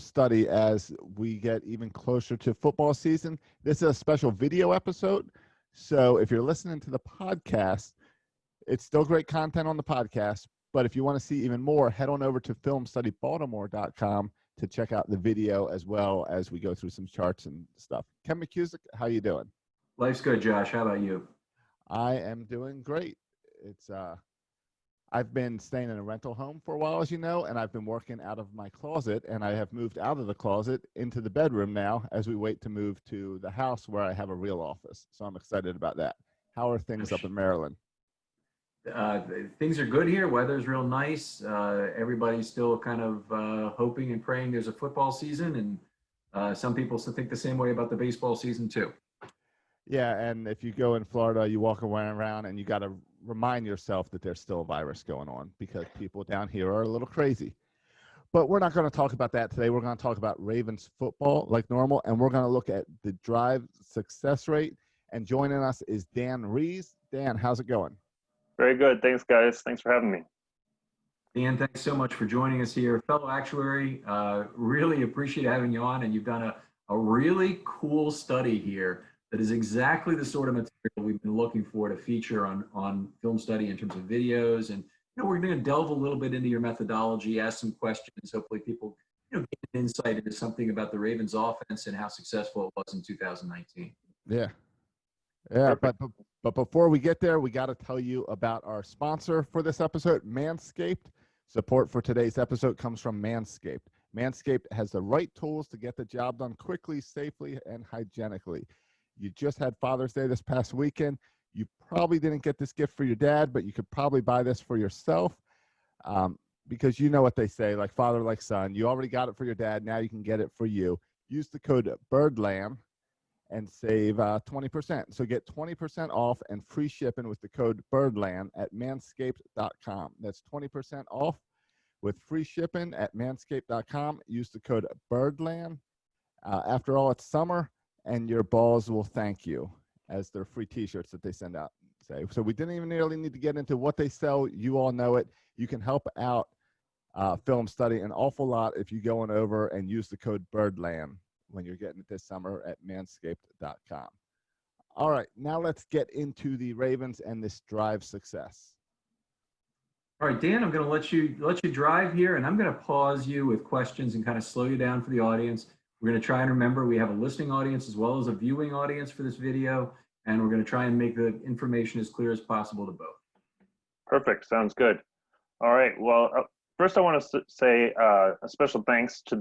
study as we get even closer to football season. This is a special video episode. So if you're listening to the podcast, it's still great content on the podcast. But if you want to see even more, head on over to filmstudybaltimore.com to check out the video as well as we go through some charts and stuff. Ken McKusick, how you doing? Life's good, Josh. How about you? I am doing great. It's I've been staying in a rental home for a while, as you know, and I've been working out of my closet, and I have moved out of the closet into the bedroom now as we wait to move to the house where I have a real office. So I'm excited about that. How are things up in Maryland? Things are good here. Weather's real nice. Everybody's still kind of hoping and praying there's a football season, and some people still think the same way about the baseball season too. Yeah, and if you go in Florida, you walk around and you got to remind yourself that there's still a virus going on because people down here are a little crazy. But we're not going to talk about that today. We're going to talk about Ravens football like normal, and we're going to look at the drive success rate. And joining us is Dan Rees. Dan, how's it going? Very good. Thanks, guys. Thanks for having me. Dan, thanks so much for joining us here. Fellow actuary, really appreciate having you on, and you've done a really cool study here that is exactly the sort of material we've been looking for to feature on Film Study in terms of videos. And we're going to delve a little bit into your methodology, ask some questions. Hopefully people get an insight into something about the Ravens offense and how successful it was in 2019. Yeah. But before we get there, we got to tell you about our sponsor for this episode, Manscaped. Support for today's episode comes from Manscaped. Manscaped has the right tools to get the job done quickly, safely, and hygienically. You just had Father's Day this past weekend. You probably didn't get this gift for your dad, but you could probably buy this for yourself because you know what they say, like father, like son. You already got it for your dad. Now you can get it for you. Use the code BIRDLAM and save 20%. So get 20% off and free shipping with the code BIRDLAM at manscaped.com. That's 20% off with free shipping at manscaped.com. Use the code BIRDLAM. After all, it's summer, and your balls will thank you, as their free t-shirts that they send out say. So we didn't even really need to get into what they sell. You all know it. You can help out Film Study an awful lot if you go on over and use the code BIRDLAM when you're getting it this summer at manscaped.com. All right, now let's get into the Ravens and this drive success. All right, Dan, I'm going to let you drive here, and I'm going to pause you with questions and kind of slow you down for the audience. We're going to try and remember we have a listening audience as well as a viewing audience for this video, and we're going to try and make the information as clear as possible to both. Perfect. Sounds good. All right. Well, first I want to say a special thanks to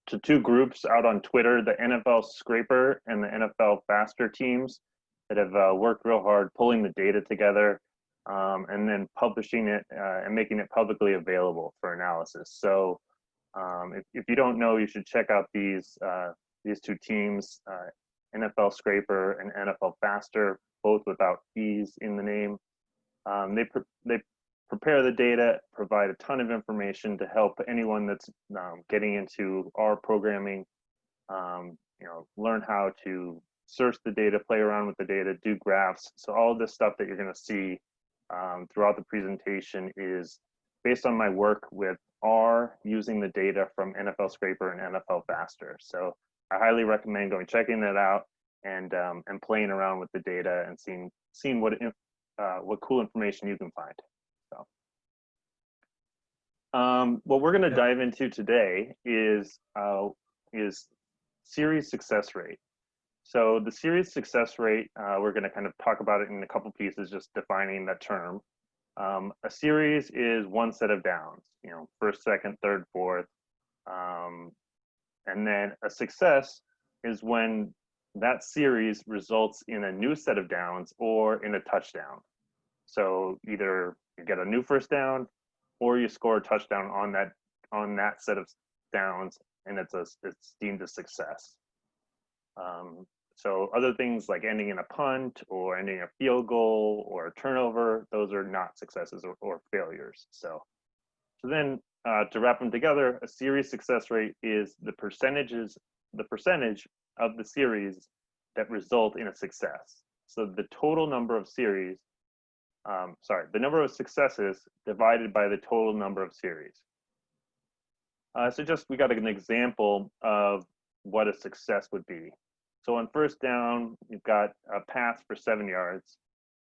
to two groups out on Twitter, the NFL Scraper and the NFL Faster teams that have worked real hard pulling the data together and then publishing it and making it publicly available for analysis. So if you don't know, you should check out these two teams, NFL Scraper and NFL Faster, both without fees in the name. They prepare the data, provide a ton of information to help anyone that's getting into our programming, learn how to search the data, play around with the data, do graphs. So all of this stuff that you're going to see throughout the presentation is based on my work with R using the data from NFL Scraper and NFL Faster. So I highly recommend checking that out and playing around with the data and seeing what cool information you can find. So what we're going to dive into today is series success rate. So the series success rate, we're going to kind of talk about it in a couple pieces, just defining that term. A series is one set of downs, first, second, third, fourth. And then a success is when that series results in a new set of downs or in a touchdown. So either you get a new first down or you score a touchdown on that set of downs, and it's deemed a success. So other things like ending in a punt or ending a field goal or a turnover, those are not successes or failures. So then to wrap them together, a series success rate is the percentage of the series that result in a success. So the total number of series, the number of successes divided by the total number of series. So just we got an example of what a success would be. So on first down, you've got a pass for 7 yards.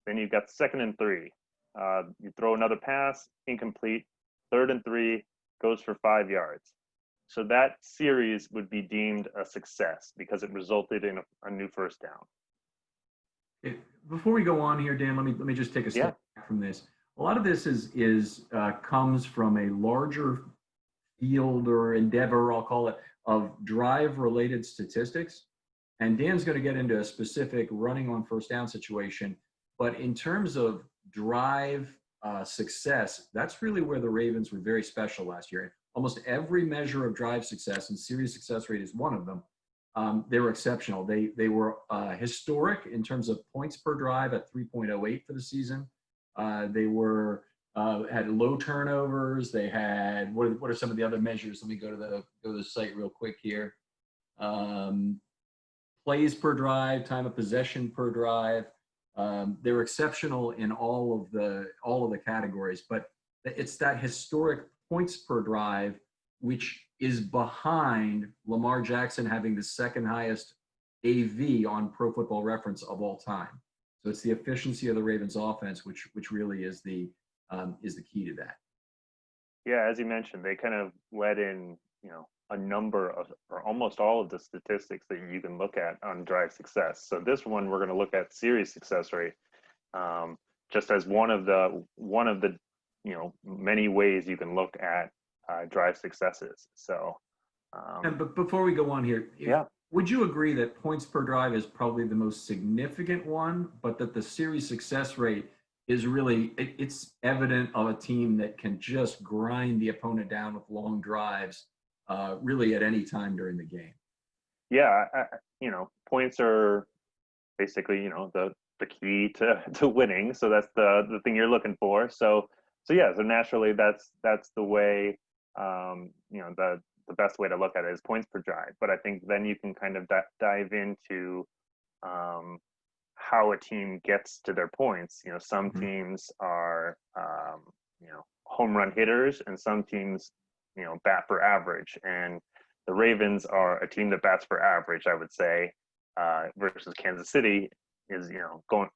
Then you've got 2nd and 3. You throw another pass, incomplete. 3rd and 3 goes for 5 yards. So that series would be deemed a success because it resulted in a new first down. Before we go on here, Dan, let me just take a step back from this. A lot of this comes from a larger field or endeavor, I'll call it, of drive-related statistics. And Dan's going to get into a specific running on first down situation. But in terms of drive success, that's really where the Ravens were very special last year. Almost every measure of drive success, and series success rate is one of them, they were exceptional. They were historic in terms of points per drive at 3.08 for the season. They were had low turnovers. They had what are some of the other measures? Let me go to the site real quick here. Plays per drive, time of possession per drive. They were exceptional in all of the categories, but it's that historic points per drive which is behind Lamar Jackson having the second highest AV on Pro Football Reference of all time. So it's the efficiency of the Ravens offense, which really is the key to that. Yeah, as you mentioned, they kind of let in, a number of, or almost all of the statistics that you can look at on drive success. So this one, we're going to look at series success rate, just as one of the many ways you can look at drive successes. So, but before we go on here, would you agree that points per drive is probably the most significant one, but that the series success rate is really, it's evident of a team that can just grind the opponent down with long drives, really at any time during the game? Yeah, points are basically, the key to winning. So that's the thing you're looking for. So naturally that's the way, the best way to look at it is points per drive. But I think then you can kind of dive into how a team gets to their points. Some teams are, home run hitters, and some teams, bat for average. And the Ravens are a team that bats for average, I would say, versus Kansas City is, going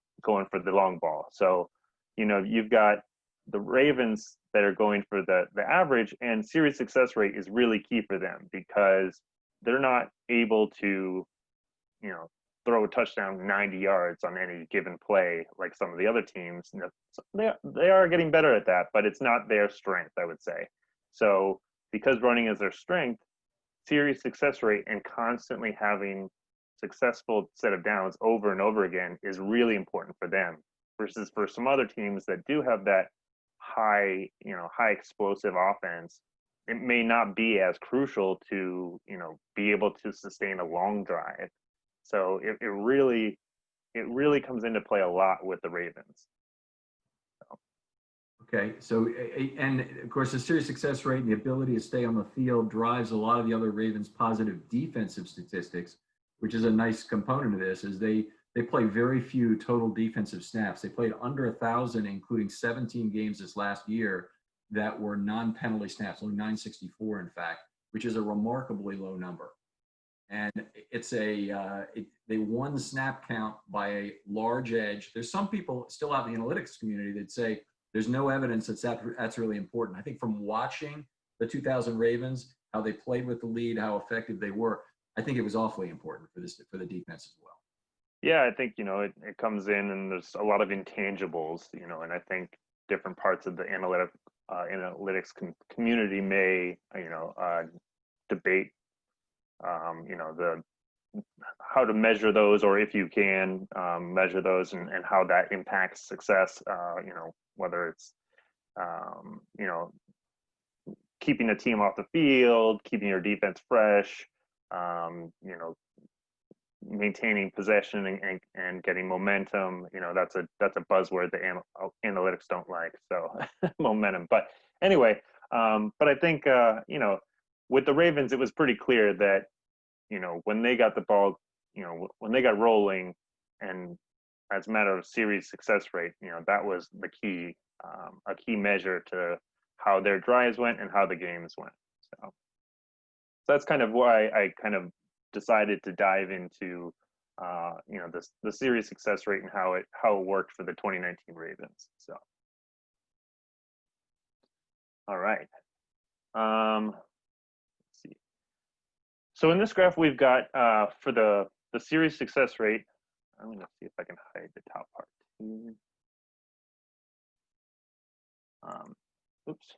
for the long ball. So, you've got the Ravens that are going for the average, and series success rate is really key for them because they're not able to, throw a touchdown 90 yards on any given play like some of the other teams. They are getting better at that, but it's not their strength, I would say. So because running is their strength, series success rate and constantly having successful set of downs over and over again is really important for them, versus for some other teams that do have that high explosive offense, it may not be as crucial to, be able to sustain a long drive. So it really comes into play a lot with the Ravens. Okay, so, and of course, the series success rate and the ability to stay on the field drives a lot of the other Ravens' positive defensive statistics, which is a nice component of this, is they play very few total defensive snaps. They played under 1,000, including 17 games this last year that were non-penalty snaps, only 964, in fact, which is a remarkably low number. And it's they won the snap count by a large edge. There's some people still out in the analytics community that say there's no evidence that's really important. I think from watching the 2000 Ravens, how they played with the lead, how effective they were, I think it was awfully important for the defense as well. Yeah, I think, it comes in and there's a lot of intangibles, and I think different parts of the analytics community may, debate, how to measure those, or if you can measure those, and how that impacts success, whether it's, keeping a team off the field, keeping your defense fresh, maintaining possession and getting momentum. That's a buzzword that analytics don't like. So momentum. But anyway, but I think, with the Ravens, it was pretty clear that, when they got the ball, when they got rolling, and as a matter of series success rate, that was the key, a key measure to how their drives went and how the games went. So. that's kind of why I kind of decided to dive into the series success rate and how it worked for the 2019 Ravens. So all right. Let's see. So in this graph we've got for the series success rate. I'm going to see if I can hide the top part here. Oops.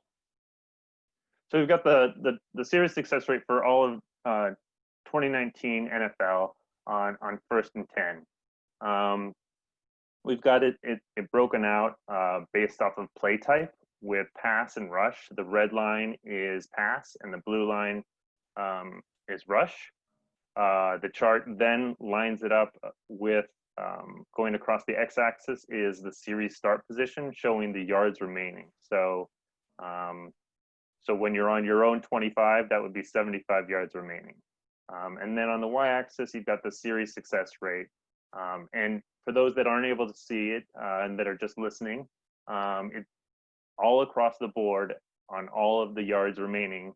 So we've got the series success rate for all of 2019 NFL on 1st and 10. We've got it broken out based off of play type with pass and rush. The red line is pass and the blue line is rush. The chart then lines it up with going across the x-axis is the series start position, showing the yards remaining. So when you're on your own 25, that would be 75 yards remaining. And then on the y-axis, you've got the series success rate. And for those that aren't able to see it and that are just listening, it's all across the board on all of the yards remaining.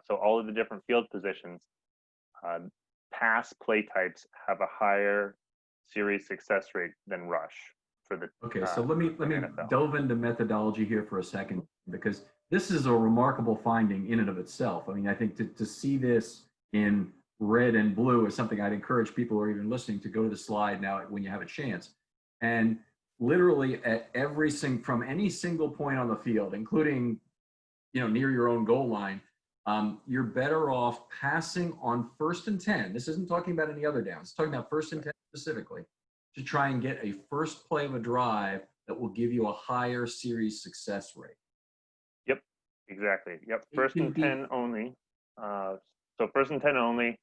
So all of the different field positions, pass play types have a higher series success rate than rush for the. Okay, so let me NFL. delve into methodology here for a second, because this is a remarkable finding in and of itself. I mean, I think to see this in red and blue is something I'd encourage people who are even listening to go to the slide now when you have a chance. And literally at from any single point on the field, including, near your own goal line, you're better off passing on 1st and 10. This isn't talking about any other downs. It's talking about 1st and 10 specifically, to try and get a first play of a drive that will give you a higher series success rate. Yep, exactly. Yep, 1st and 10 only. So 1st and 10 only,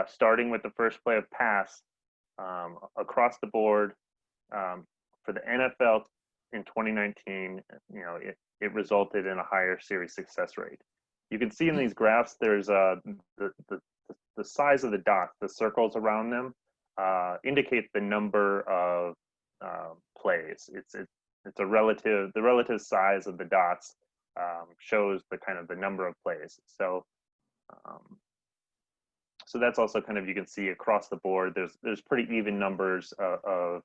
starting with the first play of pass across the board for the NFL in 2019. It resulted in a higher series success rate. You can see in these graphs, there's the size of the dots, the circles around them, indicate the number of plays. It's the relative size of the dots shows the kind of the number of plays. So that's also kind of, you can see across the board, there's pretty even numbers of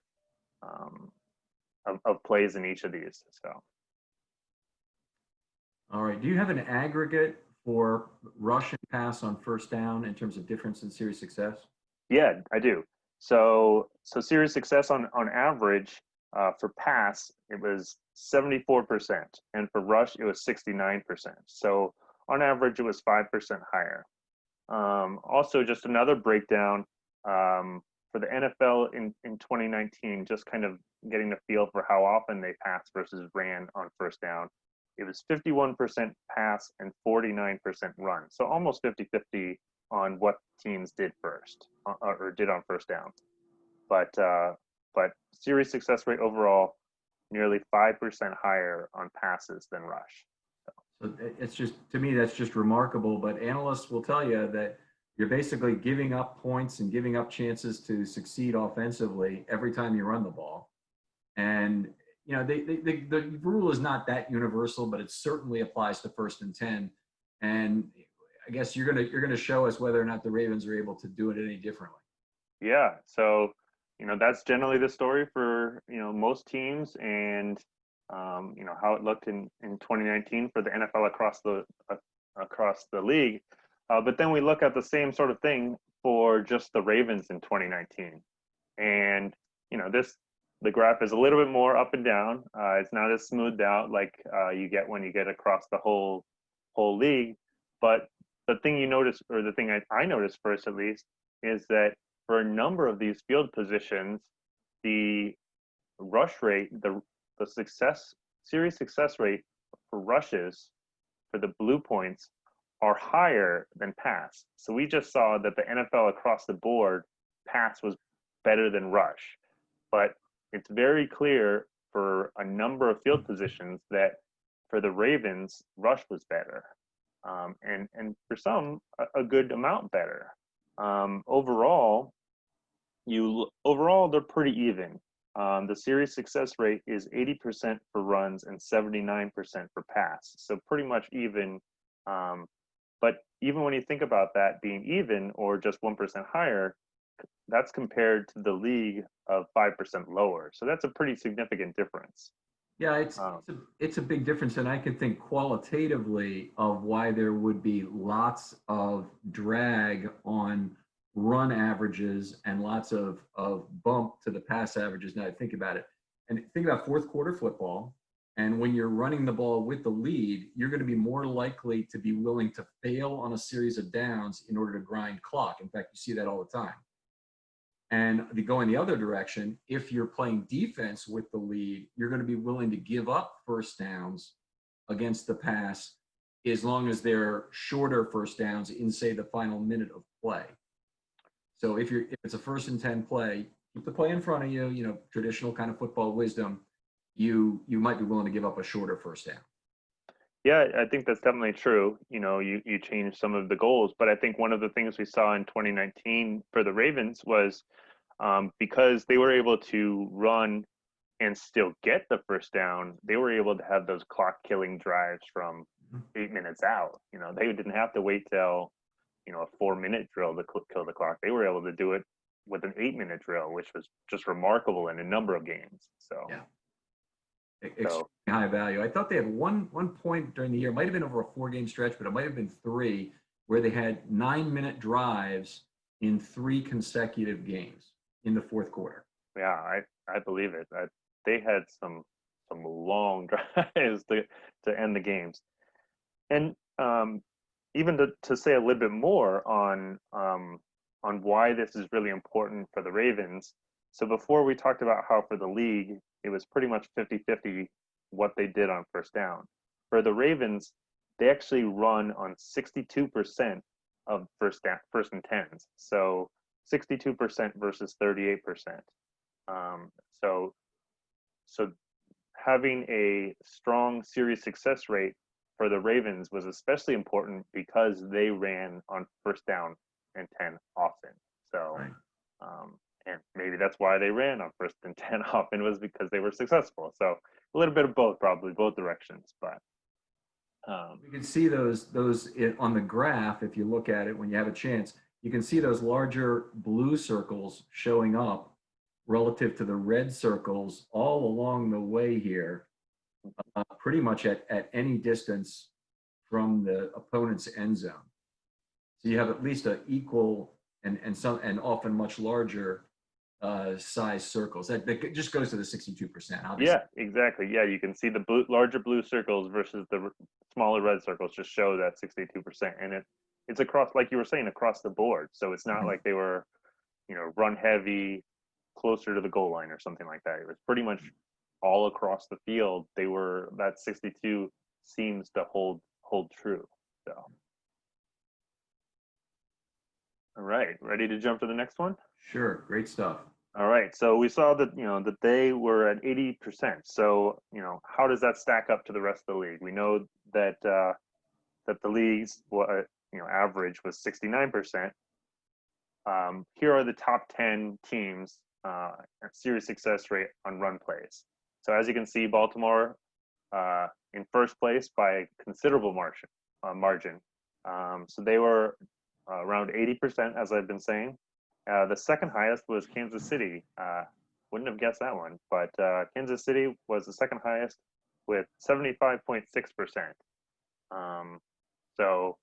plays in each of these. So. All right. Do you have an aggregate for rush and pass on 1st down in terms of difference in series success? Yeah, I do. So series success on average for pass, it was 74%, and for rush, it was 69%. So on average, it was 5% higher. Also, just another breakdown for the NFL in 2019, just kind of getting a feel for how often they pass versus ran on 1st down. It was 51% pass and 49% run. So almost 50-50 on what teams did first or did on 1st down. But series success rate overall, nearly 5% higher on passes than rush. So it's just, to me, that's just remarkable. But analysts will tell you that you're basically giving up points and giving up chances to succeed offensively every time you run the ball. And the rule is not that universal, but it certainly applies to 1st and 10. And I guess you're gonna show us whether or not the Ravens are able to do it any differently. Yeah. So that's generally the story for most teams, and how it looked in 2019 for the NFL across the league. But then we look at the same sort of thing for just the Ravens in 2019, and the graph is a little bit more up and down. It's not as smoothed out like you get when you get across the whole league. But the thing you notice, or the thing I noticed first at least, is that for a number of these field positions, the rush rate, the series success rate for rushes for the blue points are higher than pass. So we just saw that the NFL across the board, pass was better than rush. But it's very clear for a number of field positions that for the Ravens, rush was better. And for some, a good amount better. Overall, they're pretty even. The series success rate is 80% for runs and 79% for pass. So pretty much even But even when you think about that being even or just 1% higher, that's compared to the league of 5% lower. So that's a pretty significant difference. Yeah, it's a big difference, and I can think qualitatively of why there would be lots of drag on run averages and lots of bump to the pass averages. Now I think about it, and think about fourth quarter football, and when you're running the ball with the lead, you're going to be more likely to be willing to fail on a series of downs in order to grind clock. In fact, you see that all the time. And going the other direction, if you're playing defense with the lead, you're going to be willing to give up first downs against the pass as long as they're shorter first downs in, say, the final minute of play. So if it's a 1st and 10 play, keep the play in front of you, traditional kind of football wisdom, you might be willing to give up a shorter first down. Yeah, I think that's definitely true. You change some of the goals, but I think one of the things we saw in 2019 for the Ravens was because they were able to run and still get the first down, they were able to have those clock killing drives from 8 minutes out. They didn't have to wait till, a 4-minute drill to kill the clock. They were able to do it with an 8-minute drill, which was just remarkable in a number of games. So yeah. Extremely high value. I thought they had one point during the year, it might have been over a 4-game stretch, but it might have been 3, where they had 9-minute drives in 3 consecutive games in the fourth quarter. Yeah, I believe it. They had some long drives to end the games. And even to say a little bit more on why this is really important for the Ravens. So before we talked about how for the league, it was pretty much 50-50 what they did on first down. For the Ravens, they actually run on 62% of first and 10s. So 62% versus 38%. So having a strong series success rate for the Ravens was especially important because they ran on first down and 10 often. So, right. And maybe that's why they ran on first and 10 often, was because they were successful. So a little bit of both, probably both directions. But you can see those on the graph. If you look at it when you have a chance, you can see those larger blue circles showing up relative to the red circles all along the way here, pretty much at any distance from the opponent's end zone. So you have at least an equal and often much larger size circles. That just goes to the 62%. Obviously. Yeah, exactly. Yeah, you can see the larger blue circles versus the smaller red circles just show that 62%, and it's across, like you were saying, across the board. So it's not like they were, run heavy, closer to the goal line or something like that. It was pretty much all across the field. That 62 seems to hold true. So. All right, ready to jump to the next one? Sure, great stuff. All right, so we saw that that they were at 80%. So how does that stack up to the rest of the league? We know that that the league's average was 69%. Here are the top 10 teams series success rate on run plays. So as you can see, Baltimore in first place by a considerable margin. So they were around 80%, as I've been saying. The second highest was Kansas City. Wouldn't have guessed that one, but Kansas City was the second highest with 75.6%. So,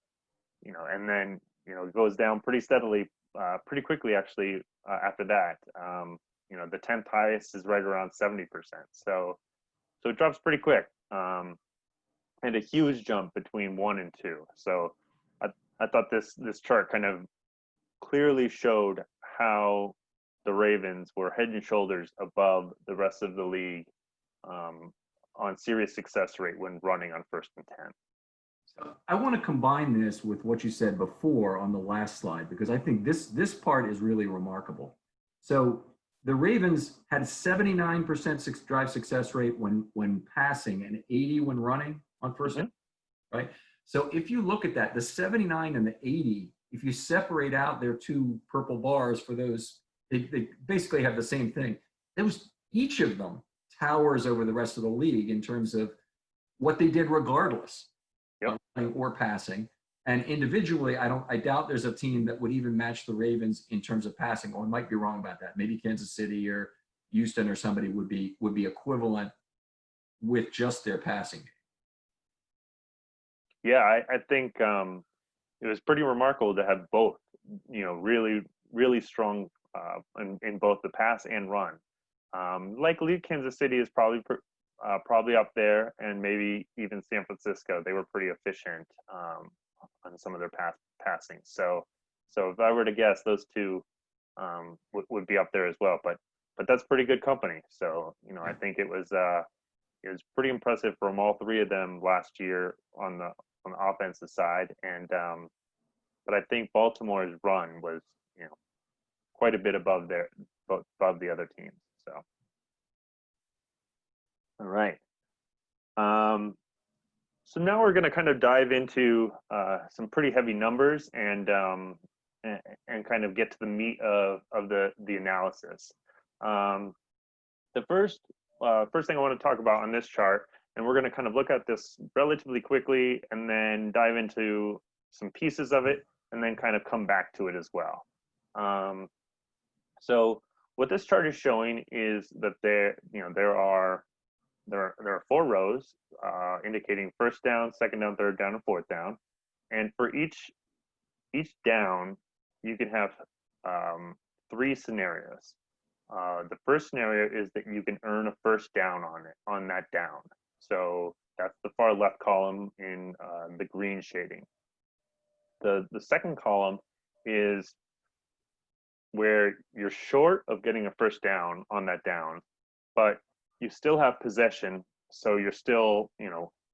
and then, it goes down pretty steadily, pretty quickly, actually, after that. The 10th highest is right around 70%. So it drops pretty quick. And a huge jump between 1 and 2. So I thought this chart kind of clearly showed how the Ravens were head and shoulders above the rest of the league on series success rate when running on first and 10. So I want to combine this with what you said before on the last slide, because I think this part is really remarkable. So the Ravens had 79% drive success rate when passing and 80 when running on first down, right? So if you look at that, the 79 and the 80, if you separate out their 2 purple bars for those, they basically have the same thing. Each of them towers over the rest of the league in terms of what they did regardless of running or passing. And individually, I doubt there's a team that would even match the Ravens in terms of passing. Or I might be wrong about that. Maybe Kansas City or Houston or somebody would be equivalent with just their passing game. Yeah, I think it was pretty remarkable to have both, really, really strong in both the pass and run. Likely Kansas City is probably up there, and maybe even San Francisco. They were pretty efficient on some of their passing. So if I were to guess, those two would be up there as well. But that's pretty good company. So I think it was pretty impressive from all three of them last year on the offensive side, and but I think Baltimore's run was quite a bit above the other teams. So all right. So now we're going to kind of dive into some pretty heavy numbers and kind of get to the meat of the analysis. The first thing I want to talk about on this chart, and we're going to kind of look at this relatively quickly and then dive into some pieces of it and then kind of come back to it as well. So what this chart is showing is that there are 4 rows indicating first down, second down, third down, and fourth down. And for each down, you can have 3 scenarios. The first scenario is that you can earn a first down on that down. So that's the far left column in the green shading. The second column is where you're short of getting a first down on that down, but you still have possession, so you're still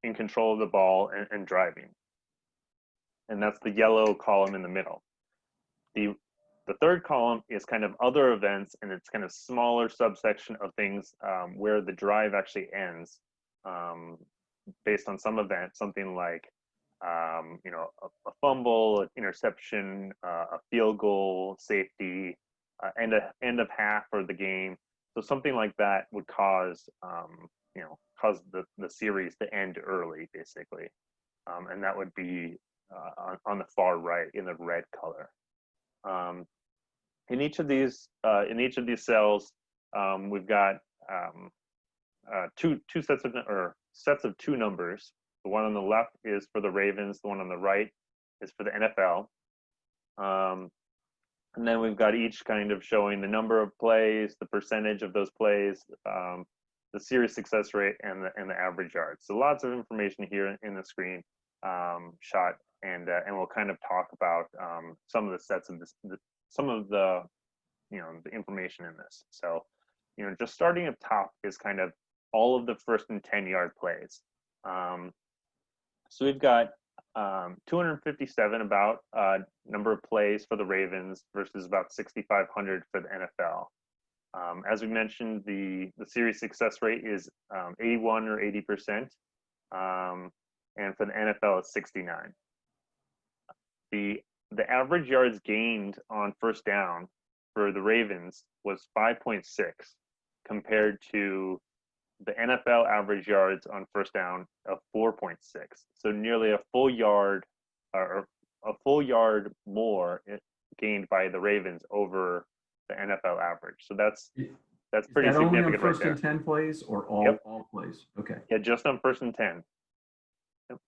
in control of the ball and driving. And that's the yellow column in the middle. The third column is kind of other events, and it's kind of smaller subsection of things where the drive actually ends based on some event, something like a fumble, an interception, a field goal, safety, end of half or the game. So something like that would cause the series to end early, basically, and that would be on the far right in the red color. In each of these cells, we've got two sets of 2 numbers. The one on the left is for the Ravens. The one on the right is for the NFL. And then we've got each kind of showing the number of plays, the percentage of those plays, the series success rate, and the average yards. So lots of information here in the screen shot, and we'll kind of talk about some of the sets of some of the information in this. So just starting up top is kind of all of the first and 10-yard plays. So we've got 257 about number of plays for the Ravens versus about 6,500 for the NFL. As we mentioned, the series success rate is 81 or 80%, and for the NFL it's 69. The average yards gained on first down for the Ravens was 5.6 compared to the NFL average yards on first down of 4.6. So nearly a full yard more gained by the Ravens over the NFL average. So that's pretty significant. Only on right first there. and 10 plays, or all Yep. all plays? Okay. Yeah, just on first and 10. Yep.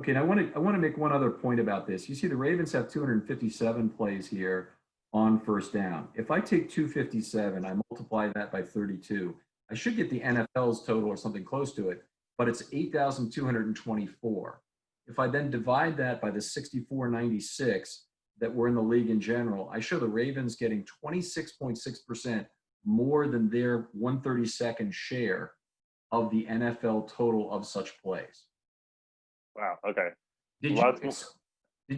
Okay. Now I want to make one other point about this. You see, the Ravens have 257 plays here on first down. If I take 257, I multiply that by 32. I should get the NFL's total or something close to it, but it's 8,224. If I then divide that by the 6,496 that were in the league in general, I show the Ravens getting 26.6% more than their 132nd share of the NFL total of such plays. Wow. Okay. Did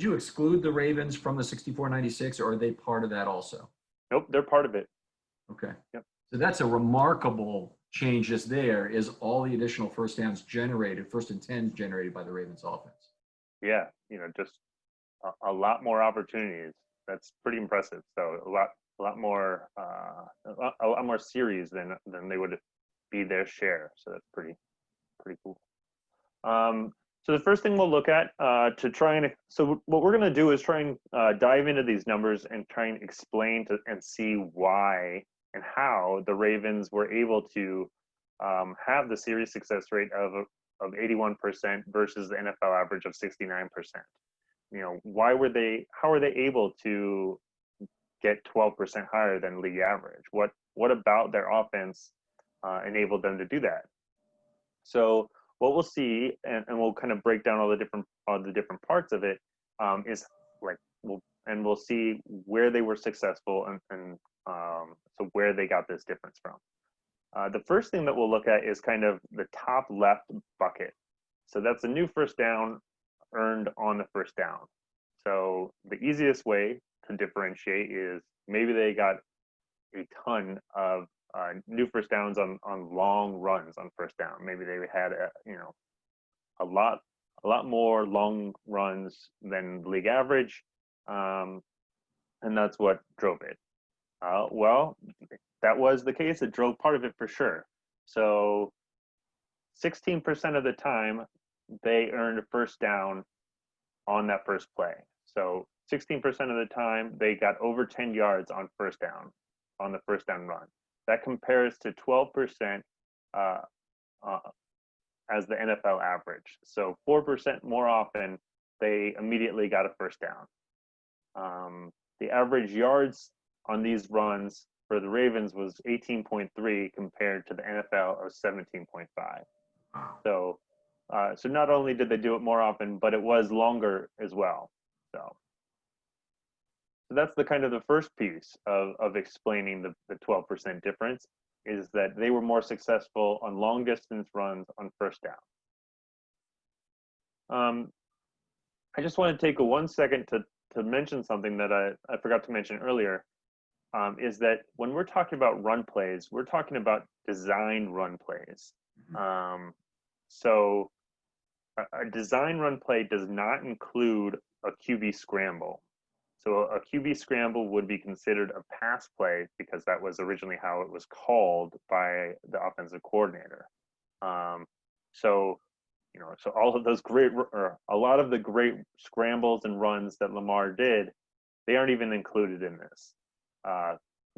you exclude the Ravens from the 6,496, or are they part of that also? Nope, they're part of it. Okay. Yep. So that's a remarkable change just there, is all the additional first and 10s generated by the Ravens offense. Yeah, just a lot more opportunities. That's pretty impressive. So a lot more series than they would be their share. So that's pretty cool. So the first thing we'll look at so what we're going to do is try and dive into these numbers and try and explain and see why and how the Ravens were able to have the series success rate of 81% versus the NFL average of 69%. How were they able to get 12% higher than league average? What about their offense enabled them to do that? So what we'll see, and we'll kind of break down all the different parts of it, is we'll see where they were successful and so where they got this difference from. The first thing that we'll look at is kind of the top left bucket. So that's a new first down earned on the first down. So the easiest way to differentiate is maybe they got a ton of new first downs on long runs on first down. Maybe they had a lot more long runs than league average, and that's what drove it. Well, that was the case. It drove part of it for sure. So 16% of the time they earned a first down on that first play. So 16% of the time they got over 10 yards on first down on the first down run. That compares to 12% as the NFL average. So 4% more often they immediately got a first down. The average yards on these runs for the Ravens was 18.3 compared to the NFL of 17.5. So not only did they do it more often, but it was longer as well. So that's the kind of the first piece of explaining the 12% difference, is that they were more successful on long distance runs on first down. I just want to take 1 second to mention something that I forgot to mention earlier, is that when we're talking about run plays, we're talking about designed run plays. So a design run play does not include a QB scramble. So a QB scramble would be considered a pass play because that was originally how it was called by the offensive coordinator. So all of those a lot of the great scrambles and runs that Lamar did, they aren't even included in this.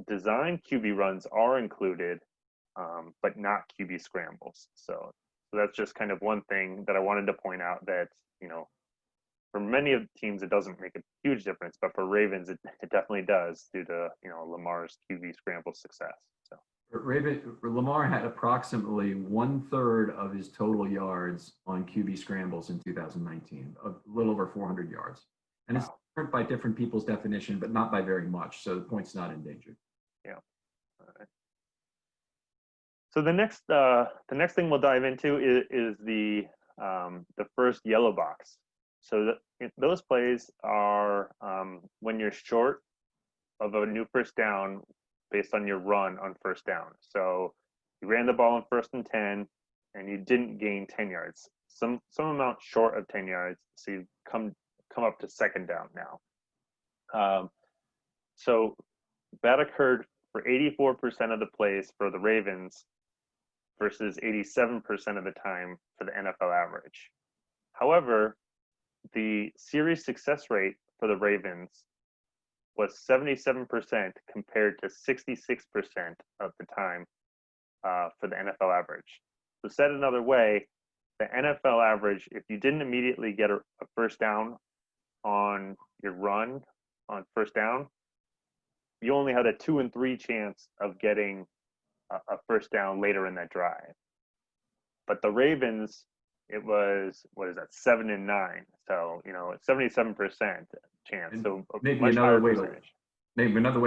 Design QB runs are included, but not QB scrambles. So that's just kind of one thing that I wanted to point out, that for many of the teams it doesn't make a huge difference, but for Ravens it definitely does due to Lamar's QB scramble success. So Lamar had approximately 1/3 of his total yards on QB scrambles in 2019, a little over 400 yards, and it's different by different people's definition, but not by very much. So the point's not endangered. Yeah. All right. So the next thing we'll dive into is the first yellow box. So those plays are when you're short of a new first down based on your run on first down. So you ran the ball on 1st and 10, and you didn't gain 10 yards. Some amount short of 10 yards. So you come up to second down now. So that occurred for 84% of the plays for the Ravens versus 87% of the time for the NFL average. However, the series success rate for the Ravens was 77% compared to 66% of the time for the NFL average. So said another way, the NFL average, if you didn't immediately get a first down on your run on first down, you only had a 2 in 3 chance of getting a first down later in that drive. But the Ravens, it was, 7 in 9. So, 77% chance. And so maybe another way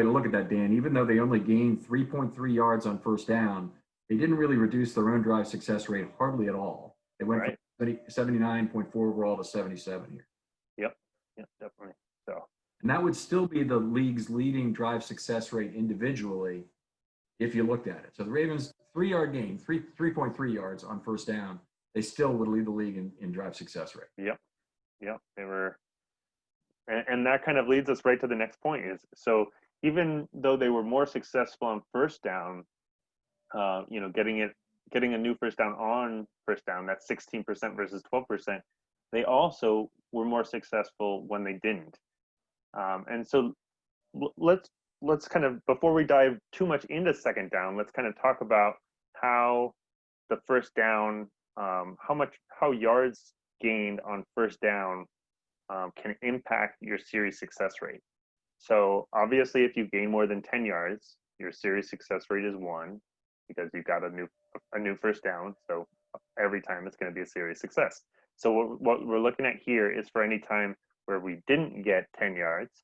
to look at that, Dan, even though they only gained 3.3 yards on first down, they didn't really reduce their own drive success rate hardly at all. They went from 79.4 overall to 77 here. Yep, definitely. So, and that would still be the league's leading drive success rate individually if you looked at it. So the Ravens, 3-yard gain, 3.3 yards on first down, they still would lead the league in drive success rate. Yep, they were. And that kind of leads us right to the next point is, so even though they were more successful on first down, getting a new first down on first down, that's 16% versus 12%, they also were more successful when they didn't. And so let's kind of, before we dive too much into second down, let's kind of talk about how the first down, how yards gained on first down can impact your series success rate. So obviously, if you gain more than 10 yards, your series success rate is 1 because you've got a new first down. So every time it's going to be a series success. So what we're looking at here is for any time where we didn't get 10 yards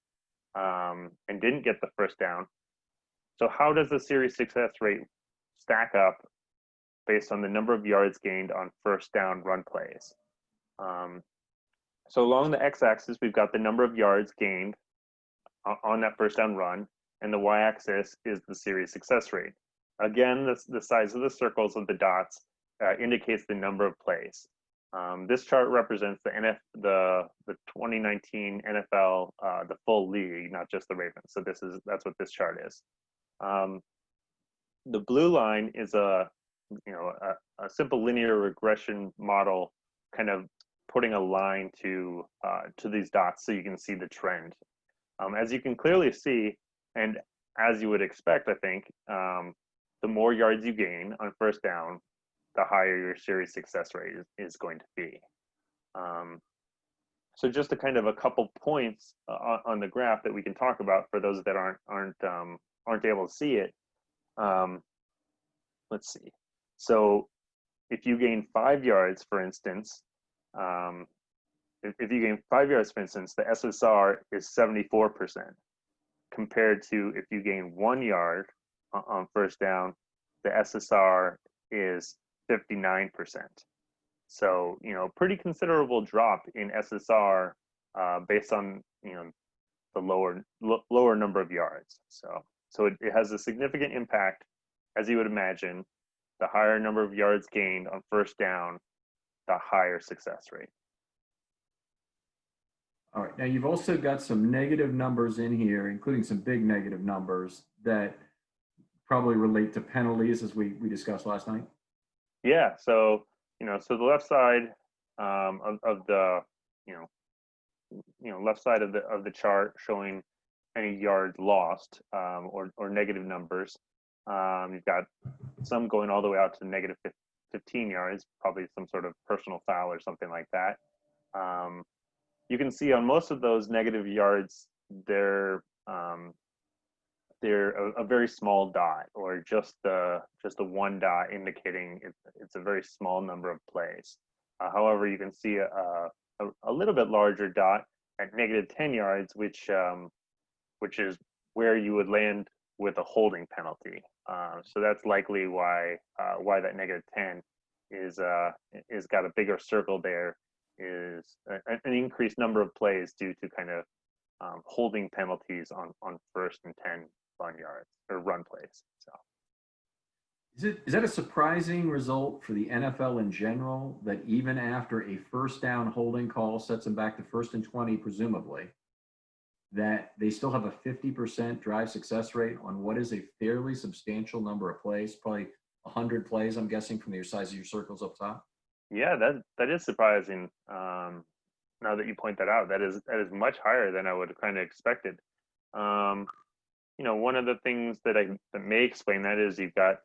and didn't get the first down. So how does the series success rate stack up based on the number of yards gained on first down run plays? So along the x-axis, we've got the number of yards gained on that first down run, and the y-axis is the series success rate. Again, the size of the circles of the dots indicates the number of plays. This chart represents the 2019 NFL, the full league, not just the Ravens. So that's what this chart is. The blue line is a simple linear regression model, kind of putting a line to these dots so you can see the trend. As you can clearly see, and as you would expect, I think, the more yards you gain on first down, the higher your series success rate is going to be. So just a kind of a couple points on the graph that we can talk about for those that aren't able to see it. Let's see. So if you gain 5 yards, for instance, if you gain 5 yards, for instance, the SSR is 74%, compared to if you gain 1 yard on first down, the SSR is 59%. So, pretty considerable drop in SSR based on, the lower number of yards. So it has a significant impact, as you would imagine. The higher number of yards gained on first down, the higher success rate. All right. Now, you've also got some negative numbers in here, including some big negative numbers that probably relate to penalties, as we discussed last night. Yeah. So, so the left side of the, left side of the chart showing any yards lost or negative numbers. You've got some going all the way out to negative 15 yards, probably some sort of personal foul or something like that. You can see on most of those negative yards, they're a very small dot, or just the one dot indicating it's a very small number of plays. However, you can see a little bit larger dot at negative 10 yards, which is where you would land with a holding penalty. So that's likely why that negative 10 is got a bigger circle there, is an increased number of plays due to kind of holding penalties on first and 10 run yards or run plays. So is that a surprising result for the NFL in general, that even after a first down holding call sets them back to 1st and 20, presumably, that they still have a 50% drive success rate on what is a fairly substantial number of plays, probably 100 plays, I'm guessing, from the size of your circles up top? Yeah, that is surprising. Now that you point that out, that is much higher than I would have kind of expected. One of the things that may explain that is you've got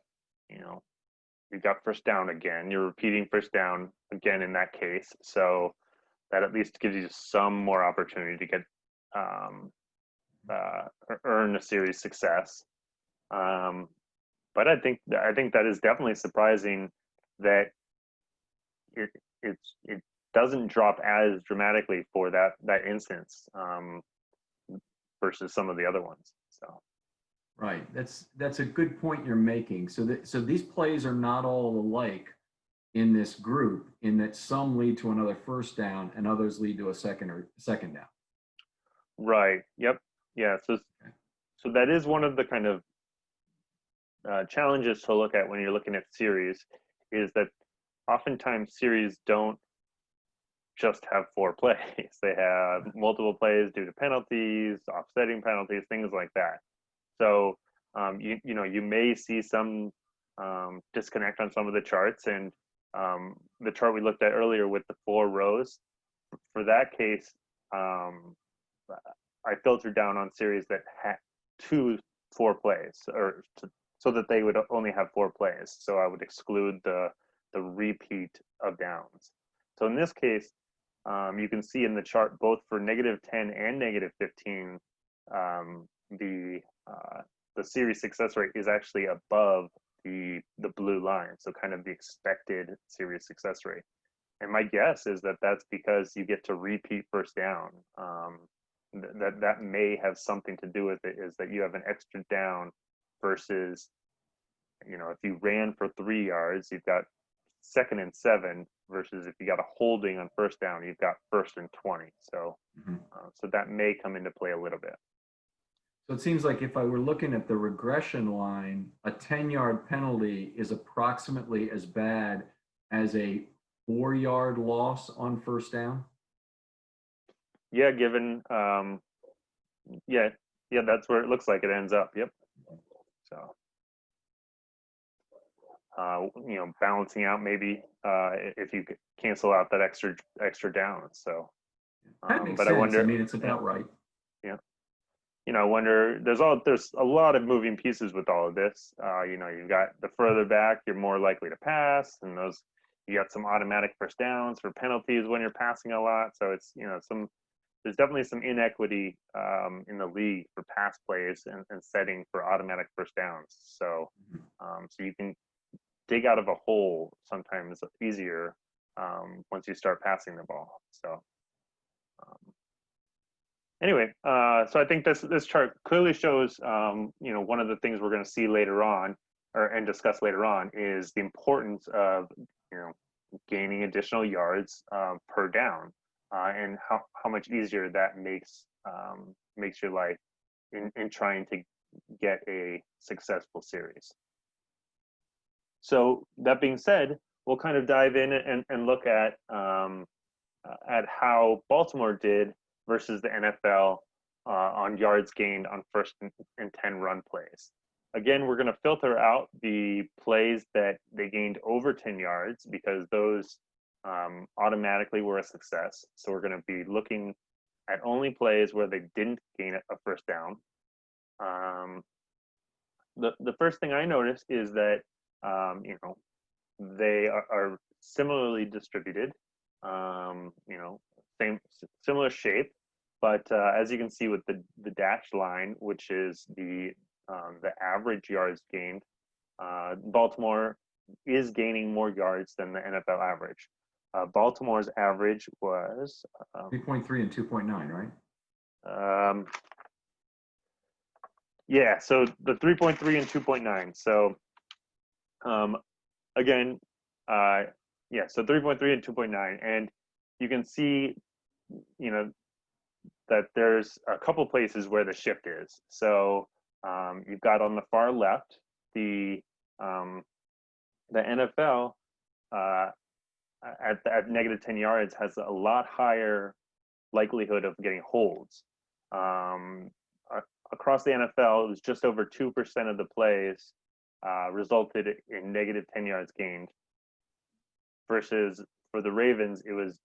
first down again. You're repeating first down again in that case, so that at least gives you some more opportunity to get earn a series success. But I think that is definitely surprising that it doesn't drop as dramatically for that instance versus some of the other ones. So right, that's a good point you're making. So these plays are not all alike in this group, in that some lead to another first down and others lead to a second down. Right. Yep. Yeah. So that is one of the kind of challenges to look at when you're looking at series, is that oftentimes series don't just have 4 plays. They have multiple plays due to penalties, offsetting penalties, things like that. So you may see some disconnect on some of the charts, and the chart we looked at earlier with the 4 rows, for that case, I filtered down on series that had 4 plays, so that they would only have 4 plays. So I would exclude the repeat of downs. So in this case, you can see in the chart both for -10 and -15, the series success rate is actually above the blue line, so kind of the expected series success rate. And my guess is that that's because you get to repeat first down. That may have something to do with it, is that you have an extra down versus, if you ran for 3 yards, you've got 2nd and 7, versus if you got a holding on first down, you've got 1st and 20. So, so that may come into play a little bit. So it seems like if I were looking at the regression line, a 10-yard penalty is approximately as bad as a 4-yard loss on first down. Yeah, given, yeah, that's where it looks like it ends up. Yep. So, balancing out maybe if you cancel out that extra down. So, that makes but sense. I wonder. I mean, it's about right. Yeah. I wonder. There's a lot of moving pieces with all of this. You've got the further back, you're more likely to pass, and you got some automatic first downs for penalties when you're passing a lot. So it's there's definitely some inequity in the league for pass plays and setting for automatic first downs. So, so you can dig out of a hole sometimes easier once you start passing the ball. So, anyway, so I think this chart clearly shows, one of the things we're going to see later on, and discuss later on, is the importance of gaining additional yards per down. And how much easier that makes your life in trying to get a successful series. So that being said, we'll kind of dive in and look at how Baltimore did versus the NFL on yards gained on 1st and 10 run plays. Again, we're going to filter out the plays that they gained over 10 yards, because those automatically were a success. So we're going to be looking at only plays where they didn't gain a first down. The first thing I noticed is that they are similarly distributed, similar shape, but as you can see with the dashed line, which is the average yards gained, Baltimore is gaining more yards than the NFL average. Baltimore's average was 3.3 and 2.9, right? Yeah, so the 3.3 and 2.9. So again, so 3.3 and 2.9, and you can see, that there's a couple places where the shift is. So you've got on the far left the NFL at -10 yards has a lot higher likelihood of getting holds. Across the NFL, it was just over 2% of the plays resulted in -10 yards gained, versus for the Ravens, it was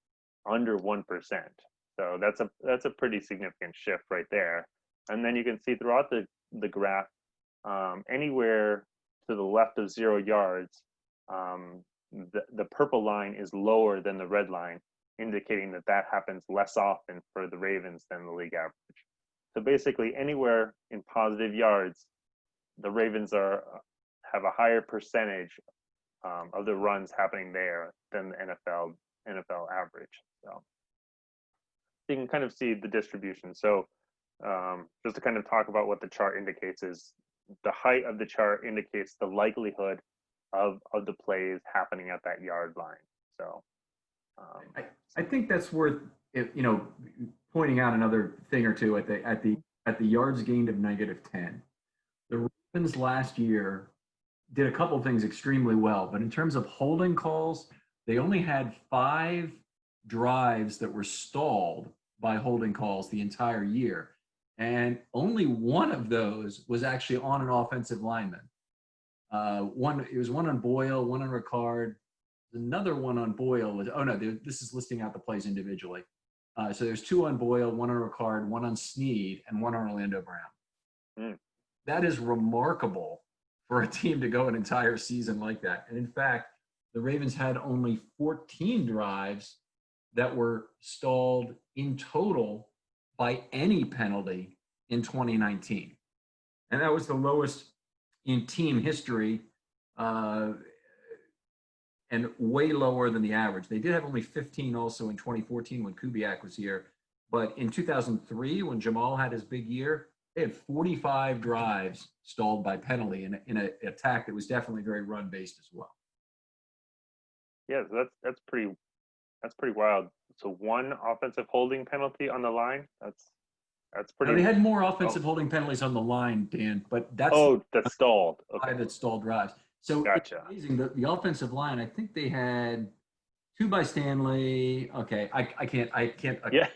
under 1%. So that's a pretty significant shift right there. And then you can see throughout the graph, anywhere to the left of 0 yards, the purple line is lower than the red line, indicating that happens less often for the Ravens than the league average. So basically, anywhere in positive yards, the Ravens have a higher percentage of the runs happening there than the NFL average. So you can kind of see the distribution. So just to kind of talk about what the chart indicates, is the height of the chart indicates the likelihood of the plays happening at that yard line. So I think that's worth pointing out another thing or two at the yards gained of -10. The Ravens last year did a couple of things extremely well, but in terms of holding calls, they only had 5 drives that were stalled by holding calls the entire year. And only one of those was actually on an offensive lineman. It was one on Boyle, one on Ricard. Another one on Boyle was, this is listing out the plays individually. So there's 2 on Boyle, 1 on Ricard, 1 on Snead, and 1 on Orlando Brown. Mm. That is remarkable for a team to go an entire season like that. And in fact, the Ravens had only 14 drives that were stalled in total by any penalty in 2019. And that was the lowest in team history, and way lower than the average. They did have only 15 also in 2014 when Kubiak was here. But in 2003, when Jamal had his big year, they had 45 drives stalled by penalty in an attack that was definitely very run-based as well. Yeah, so that's pretty wild. So 1 offensive holding penalty on the line. That's pretty. Now, they had more offensive holding penalties on the line, Dan, but that's that's stalled. Okay, that stalled drives. So gotcha. It's amazing. The offensive line, I think they had 2 by Stanley. Okay, I can't Yeah.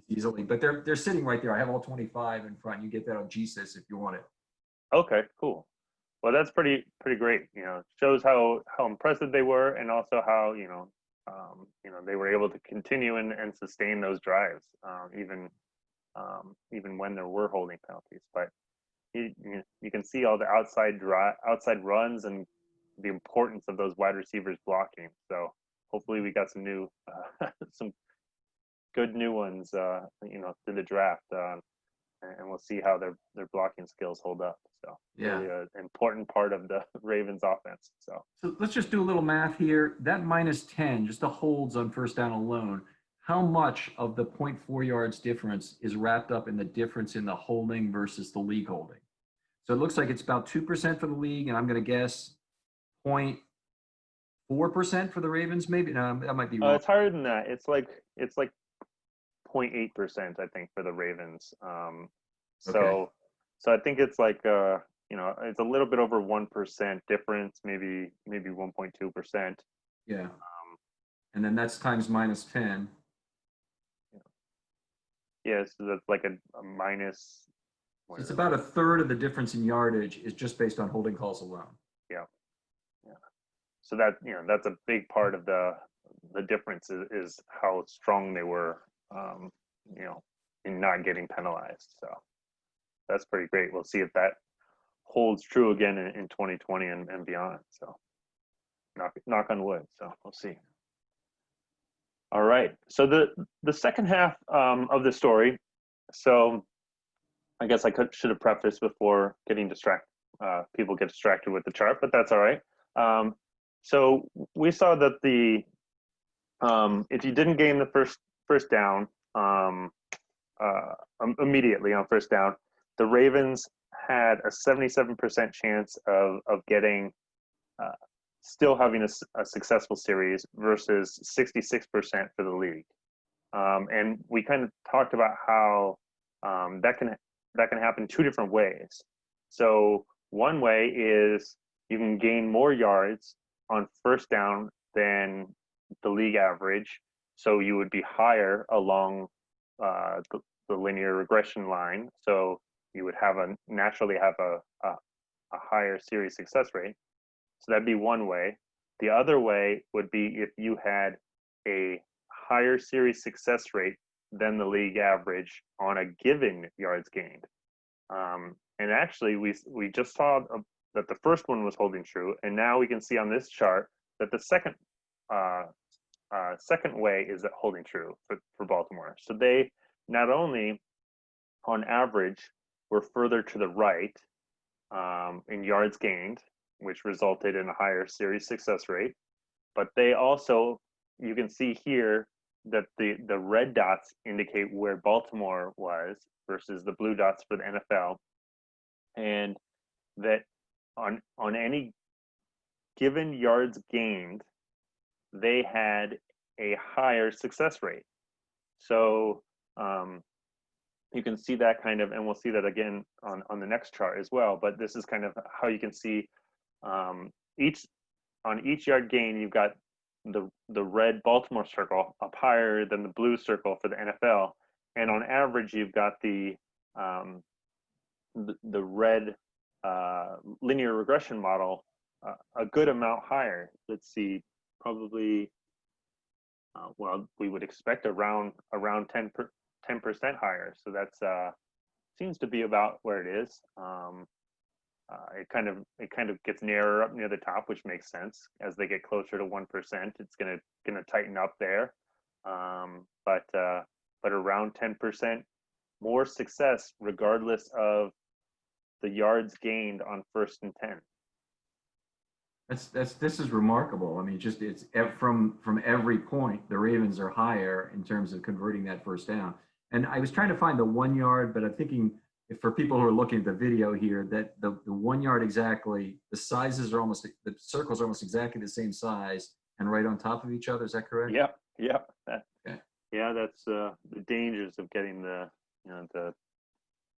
easily, but they're sitting right there. I have all 25 in front. You get that on GSIS if you want it. Okay, cool. Well, that's pretty great. Shows how impressive they were, and also how they were able to continue and sustain those drives, even when there were holding penalties. But you can see all the outside runs and the importance of those wide receivers blocking. So hopefully we got some new some good new ones through the draft, and we'll see how their blocking skills hold up. So Yeah, really an important part of the Ravens offense. So let's just do a little math here. That -10, just the holds on first down alone. How much of the 0.4 yards difference is wrapped up in the difference in the holding versus the league holding? So it looks like it's about 2% for the league, and I'm going to guess 0.4% for the Ravens. Maybe no, that might be wrong. it's higher than that. It's like 0.8%, I think, for the Ravens. So I think it's like it's a little bit over 1% difference, maybe 1.2%. Yeah, and then that's times -10. Yeah, so that's like a minus. So it's about 1/3 of the difference in yardage is just based on holding calls alone. Yeah. So that's a big part of the difference is how strong they were, in not getting penalized. So that's pretty great. We'll see if that holds true again in 2020 and beyond. So knock on wood. So we'll see. All right. So the second half of the story. So I guess I should have prefaced before getting distracted. People get distracted with the chart, but that's all right. So we saw that if you didn't gain the first down immediately on first down, the Ravens had a 77% chance of getting still having a successful series versus 66% for the league. And we kind of talked about how that can happen 2 different ways. So one way is you can gain more yards on first down than the league average. So you would be higher along the linear regression line. So you would naturally have a higher series success rate. So that'd be one way. The other way would be if you had a higher series success rate than the league average on a given yards gained. And actually, we just saw that the first one was holding true, and now we can see on this chart that the second way is holding true for Baltimore. So they not only, on average, were further to the right in yards gained, which resulted in a higher series success rate, but they also, you can see here that the red dots indicate where Baltimore was versus the blue dots for the NFL, and that on any given yards gained, they had a higher success rate. So you can see that kind of, and we'll see that again on the next chart as well. But this is kind of how you can see on each yard gain, you've got the red Baltimore circle up higher than the blue circle for the NFL, and on average, you've got the red linear regression model a good amount higher. Let's see, probably well, we would expect around 10% higher. So that's seems to be about where it is. It kind of gets nearer up near the top, which makes sense. As they get closer to 1%, it's gonna tighten up there. But around 10% more success, regardless of the yards gained on 1st and 10. This is remarkable. I mean, just it's from every point, the Ravens are higher in terms of converting that first down. And I was trying to find the 1 yard, but I'm thinking if for people who are looking at the video here, that the 1 yard exactly, the sizes are almost, the circles are almost exactly the same size and right on top of each other. Is that correct? Yep. Okay. Yeah, that's the dangers of getting the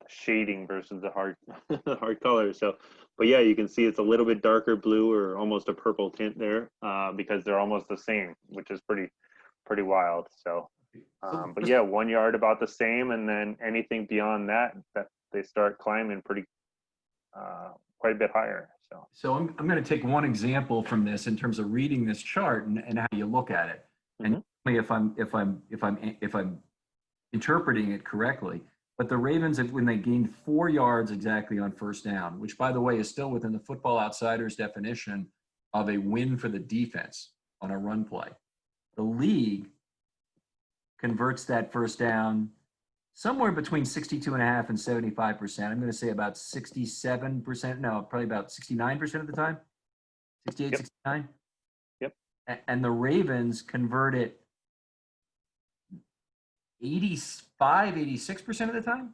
shading versus the hard the hard color. So, but yeah, you can see it's a little bit darker blue or almost a purple tint there because they're almost the same, which is pretty wild. So, but yeah, 1 yard about the same, and then anything beyond that they start climbing pretty quite a bit higher. So I'm going to take one example from this in terms of reading this chart and how you look at it, and tell me if I'm interpreting it correctly. But the Ravens, when they gained 4 yards exactly on first down, which by the way is still within the Football Outsiders definition of a win for the defense on a run play, the league converts that first down somewhere between 62.5% and 75%. I'm going to say about 67%. No, probably about 69% of the time. 68, 69. Yep. And the Ravens convert it 85, 86% of the time.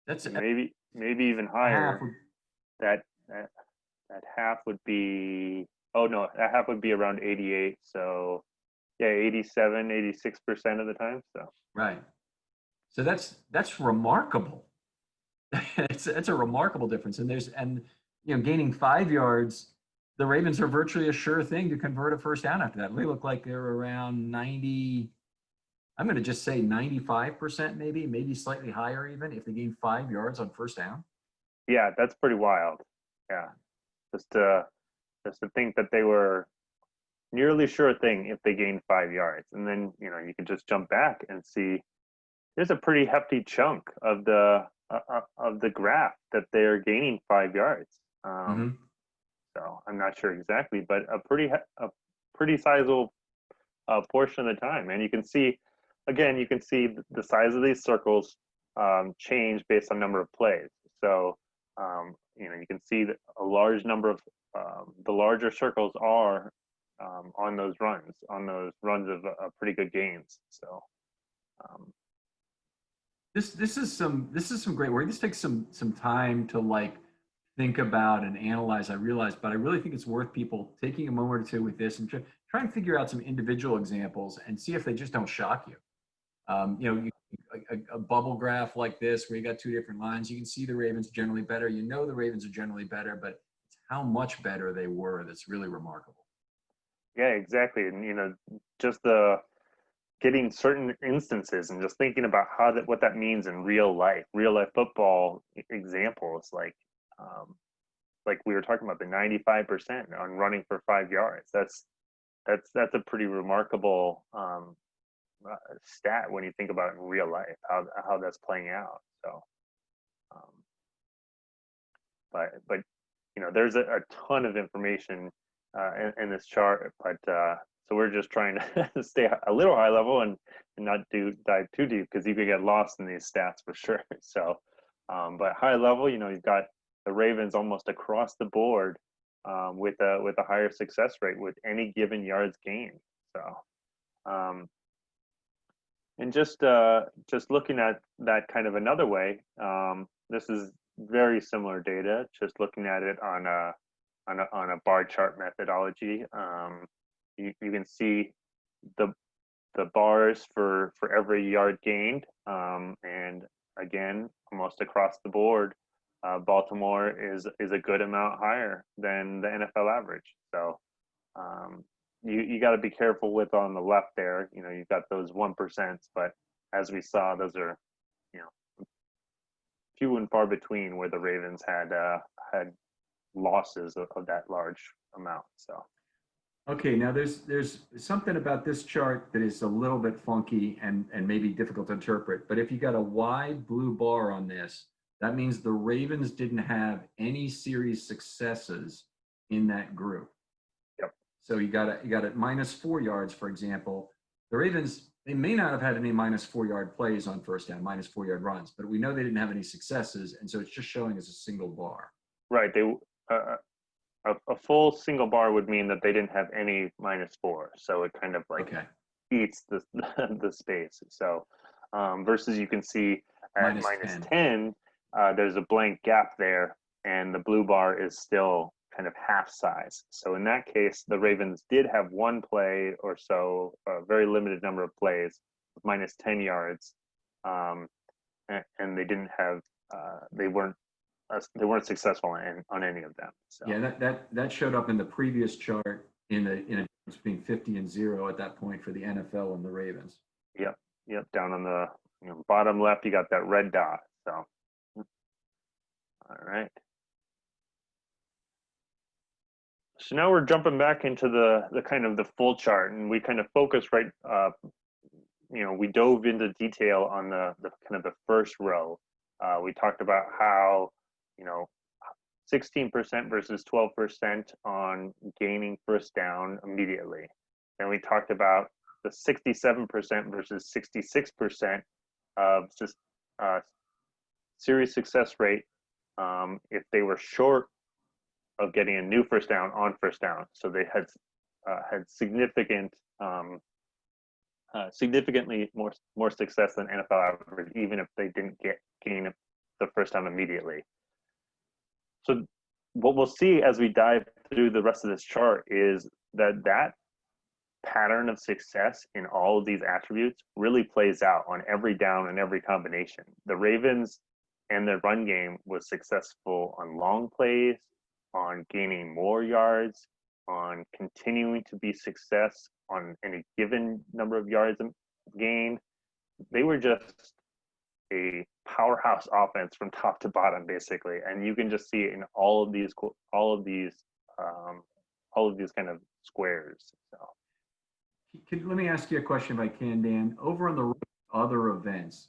That's maybe even higher. That half would be, oh no, that half would be around 88. So yeah, 87, 86% of the time. So right. So that's remarkable. It's a remarkable difference. And gaining 5 yards, the Ravens are virtually a sure thing to convert a first down after that. They look like they're around 90. I'm going to just say 95%, maybe slightly higher even if they gain 5 yards on first down. Yeah, that's pretty wild. Yeah, just to think that they were nearly sure thing if they gained 5 yards, and then you can just jump back and see there's a pretty hefty chunk of the graph that they're gaining 5 yards. So I'm not sure exactly, but a pretty sizable portion of the time, and you can see the size of these circles change based on number of plays. So you can see that a large number of the larger circles are on those runs of pretty good gains. So this is some great work. This takes some time to think about and analyze. I realize, but I really think it's worth people taking a moment or two with this and try and figure out some individual examples and see if they just don't shock you. A bubble graph like this where you got 2 different lines, you can see the Ravens are generally better. The Ravens are generally better, but it's how much better they were that's really remarkable. Yeah, exactly. And just the getting certain instances and just thinking about what that means in real life football examples, like we were talking about the 95% on running for 5 yards. That's a pretty remarkable stat when you think about it in real life, how that's playing out. So but there's a ton of information in this chart, but so we're just trying to stay a little high level and not dive too deep, because you could get lost in these stats for sure. So but high level, you've got the Ravens almost across the board with a higher success rate with any given yards gained. So and just looking at that kind of another way, this is very similar data, just looking at it on a bar chart methodology. You can see the bars for every yard gained, and again, almost across the board, Baltimore is a good amount higher than the NFL average. So you got to be careful with on the left there. You've got those 1%, but as we saw, those are few and far between where the Ravens had losses of that large amount. So Okay, now there's something about this chart that is a little bit funky and maybe difficult to interpret. But if you got a wide blue bar on this, that means the Ravens didn't have any series successes in that group. Yep. So you got at -4 yards, for example. The Ravens, they may not have had any -4 yard plays on first down, -4 yard runs, but we know they didn't have any successes, and so it's just showing as a single bar. Right. A full single bar would mean that they didn't have any -4, so it kind of like Okay, eats the the space. So versus you can see at minus -10. 10, there's a blank gap there, and the blue bar is still kind of half size. So in that case, the Ravens did have one play or so, a very limited number of plays, with -10 yards, and they didn't have, they weren't successful on any of them. So Yeah, that showed up in the previous chart in a difference between 50 and 0 at that point for the NFL and the Ravens. yep, yep. Down on the bottom left, you got that red dot. So all right. So now we're jumping back into the kind of the full chart, and we kind of focus right. We dove into detail on the kind of the first row. We talked about how 16% versus 12% on gaining first down immediately. And we talked about the 67% versus 66% of series success rate if they were short of getting a new first down on first down. So they had significantly more success than NFL average, even if they didn't gain the first down immediately. So what we'll see as we dive through the rest of this chart is that pattern of success in all of these attributes really plays out on every down and every combination. The Ravens and their run game was successful on long plays, on gaining more yards, on continuing to be success on any given number of yards gained. They were just a powerhouse offense from top to bottom, basically, and you can just see it in all of these kind of squares. So, Let me ask you a question if I can, Dan. Over on the other events,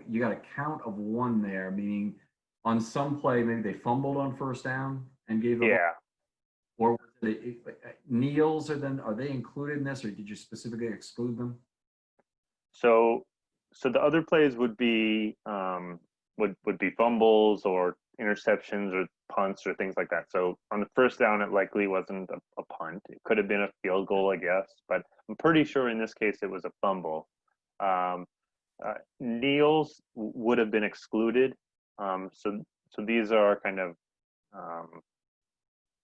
you got a count of 1 there, meaning on some play maybe they fumbled on first down and gave the ball, yeah. or kneels are they included in this, or did you specifically exclude them? So the other plays would be would be fumbles or interceptions or punts or things like that. So on the first down, it likely wasn't a punt. It could have been a field goal, I guess, but I'm pretty sure in this case it was a fumble. Kneels would have been excluded. So these are kind of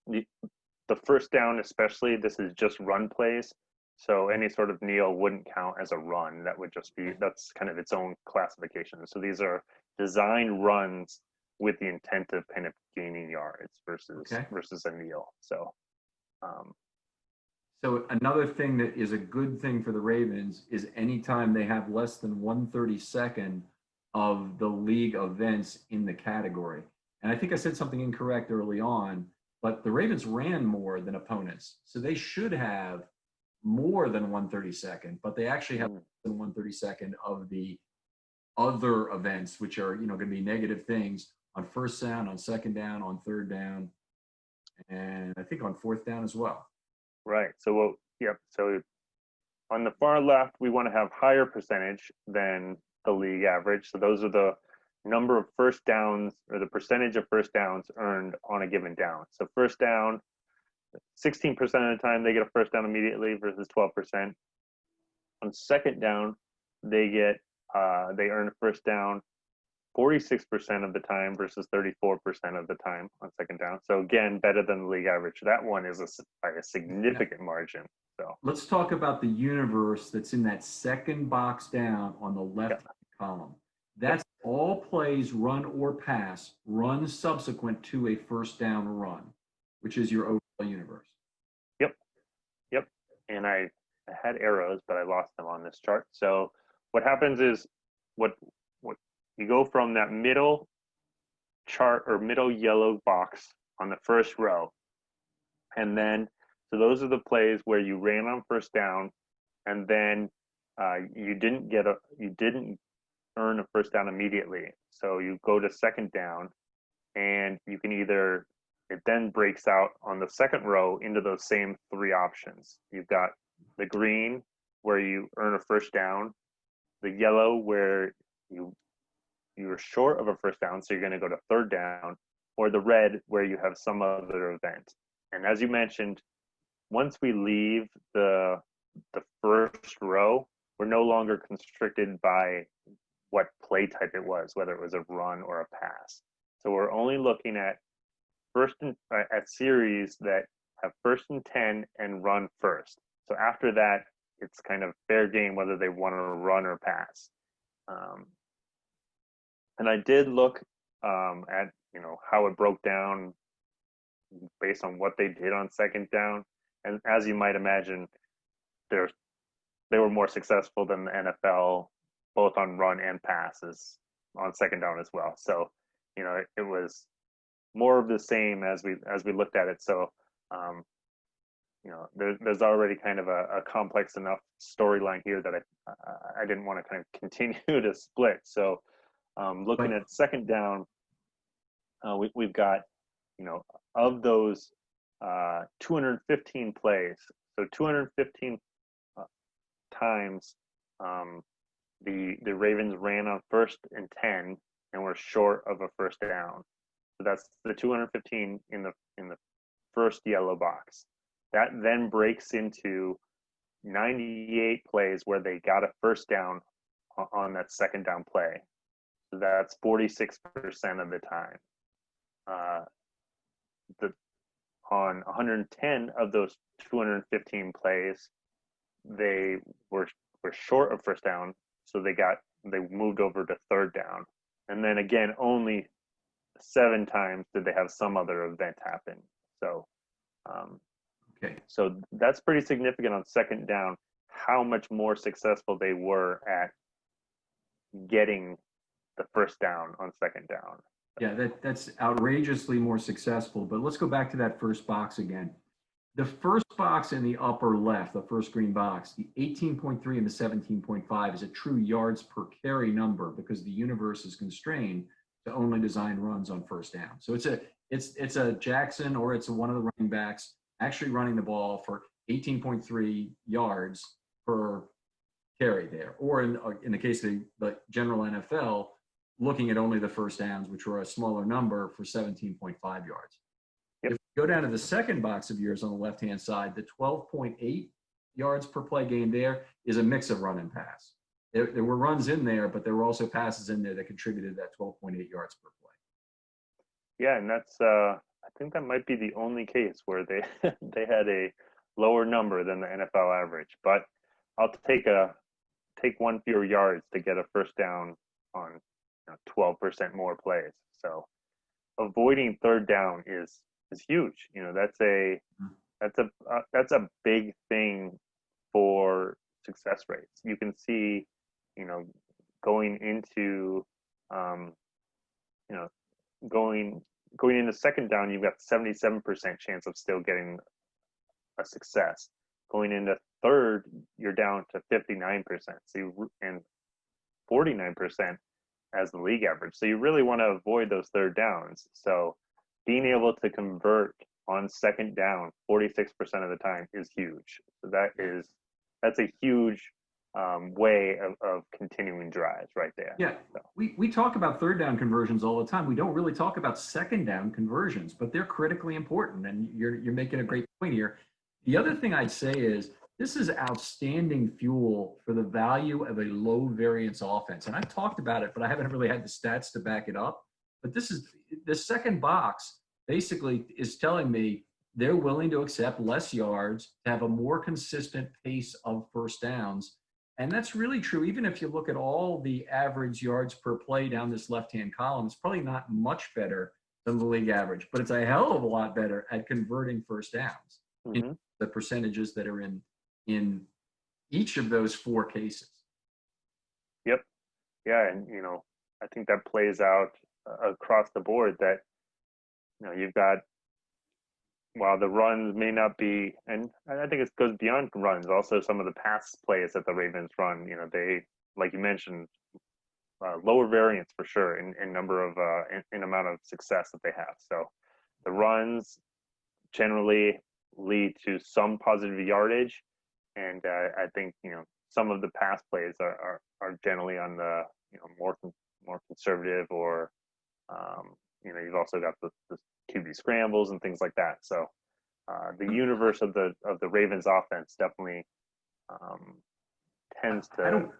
the first down, especially. This is just run plays. So any sort of kneel wouldn't count as a run. That's kind of its own classification. So these are design runs with the intent of kind of gaining yards versus a kneel. So So another thing that is a good thing for the Ravens is anytime they have less than 1/32 of the league events in the category. And I think I said something incorrect early on, but the Ravens ran more than opponents. So they should have more than 1/32, but they actually have less than 1/32 of the other events, which are going to be negative things on first down, on second down, on third down, and I think on fourth down as well. right. So So on the far left, we want to have higher percentage than the league average. So those are the number of first downs, or the percentage of first downs earned on a given down. So first down, 16% of the time they get a first down immediately versus 12%. On second down, they earn a first down 46% of the time versus 34% of the time on second down. So again, better than the league average. That one is by a significant margin. So let's talk about the universe that's in that second box down on the left column. That's all plays, run or pass, run subsequent to a first down run, which is your overall universe. Yep. And I had arrows, but I lost them on this chart. So what happens is what you go from that middle chart or middle yellow box on the first row, and then So those are the plays where you ran on first down, and then you didn't earn a first down immediately. So you go to second down, and you can it then breaks out on the second row into those same three options. You've got the green where you earn a first down, the yellow where you're short of a first down, so you're going to go to third down, or the red where you have some other event. And as you mentioned, once we leave the first row, we're no longer constricted by what play type it was, whether it was a run or a pass. So we're only looking at at series that have 1st and 10 and run first. So after that, it's kind of fair game whether they want to run or pass. And I did look at how it broke down based on what they did on second down, and as you might imagine, they were more successful than the NFL, both on run and passes on second down as well. So it was more of the same as we looked at it. So there's already kind of a complex enough storyline here that I didn't want to kind of continue to split. So looking at second down, we've got of those 215 plays, so 215 times the Ravens ran on 1st and 10 and were short of a first down. So that's the 215 in the first yellow box. That then breaks into 98 plays where they got a first down on that second down play. So that's 46% of the time. On 110 of those 215 plays, they were short of first down, so they moved over to third down. And then again, only 7 times did they have some other event happen. So okay. So that's pretty significant on second down, how much more successful they were at getting the first down on second down. Yeah, that's outrageously more successful. But let's go back to that first box again. The first box in the upper left, the first green box, the 18.3 and the 17.5 is a true yards per carry number because the universe is constrained to only design runs on first down. So it's a Jackson or it's one of the running backs actually running the ball for 18.3 yards per carry there. Or in the case of the general NFL, looking at only the first downs, which were a smaller number for 17.5 yards. Yep. If we go down to the second box of yours on the left-hand side, the 12.8 yards per play gained there is a mix of run and pass. There were runs in there, but there were also passes in there that contributed to that 12.8 yards per play. Yeah, and that's I think that might be the only case where they they had a lower number than the NFL average. But I'll take 1 fewer yards to get a first down on 12% more plays. So avoiding third down is huge. That's a big thing for success rates. You can see, going into going into second down, you've got 77% chance of still getting a success. Going into third, you're down to 59%. And 49% as the league average. So you really want to avoid those third downs. So being able to convert on second down 46% of the time is huge. So that's a huge way of continuing drives right there. Yeah, so. we talk about third down conversions all the time. We don't really talk about second down conversions, but they're critically important. And you're making a great point here. The other thing I'd say is this is outstanding fuel for the value of a low variance offense. And I've talked about it, but I haven't really had the stats to back it up. But this is the second box basically is telling me they're willing to accept less yards to have a more consistent pace of first downs. And that's really true. Even if you look at all the average yards per play down this left-hand column, it's probably not much better than the league average, but it's a hell of a lot better at converting first downs in the percentages that are in each of those 4 cases. Yep. Yeah. And, I think that plays out across the board that, you've got while the runs may not be, and I think it goes beyond runs, also some of the pass plays that the Ravens run, they, like you mentioned, lower variance for sure in number of in amount of success that they have. So the runs generally lead to some positive yardage, and I think some of the pass plays are generally on the more conservative, or you've also got the QB scrambles and things like that. So the universe of the Ravens offense definitely tends to. I don't.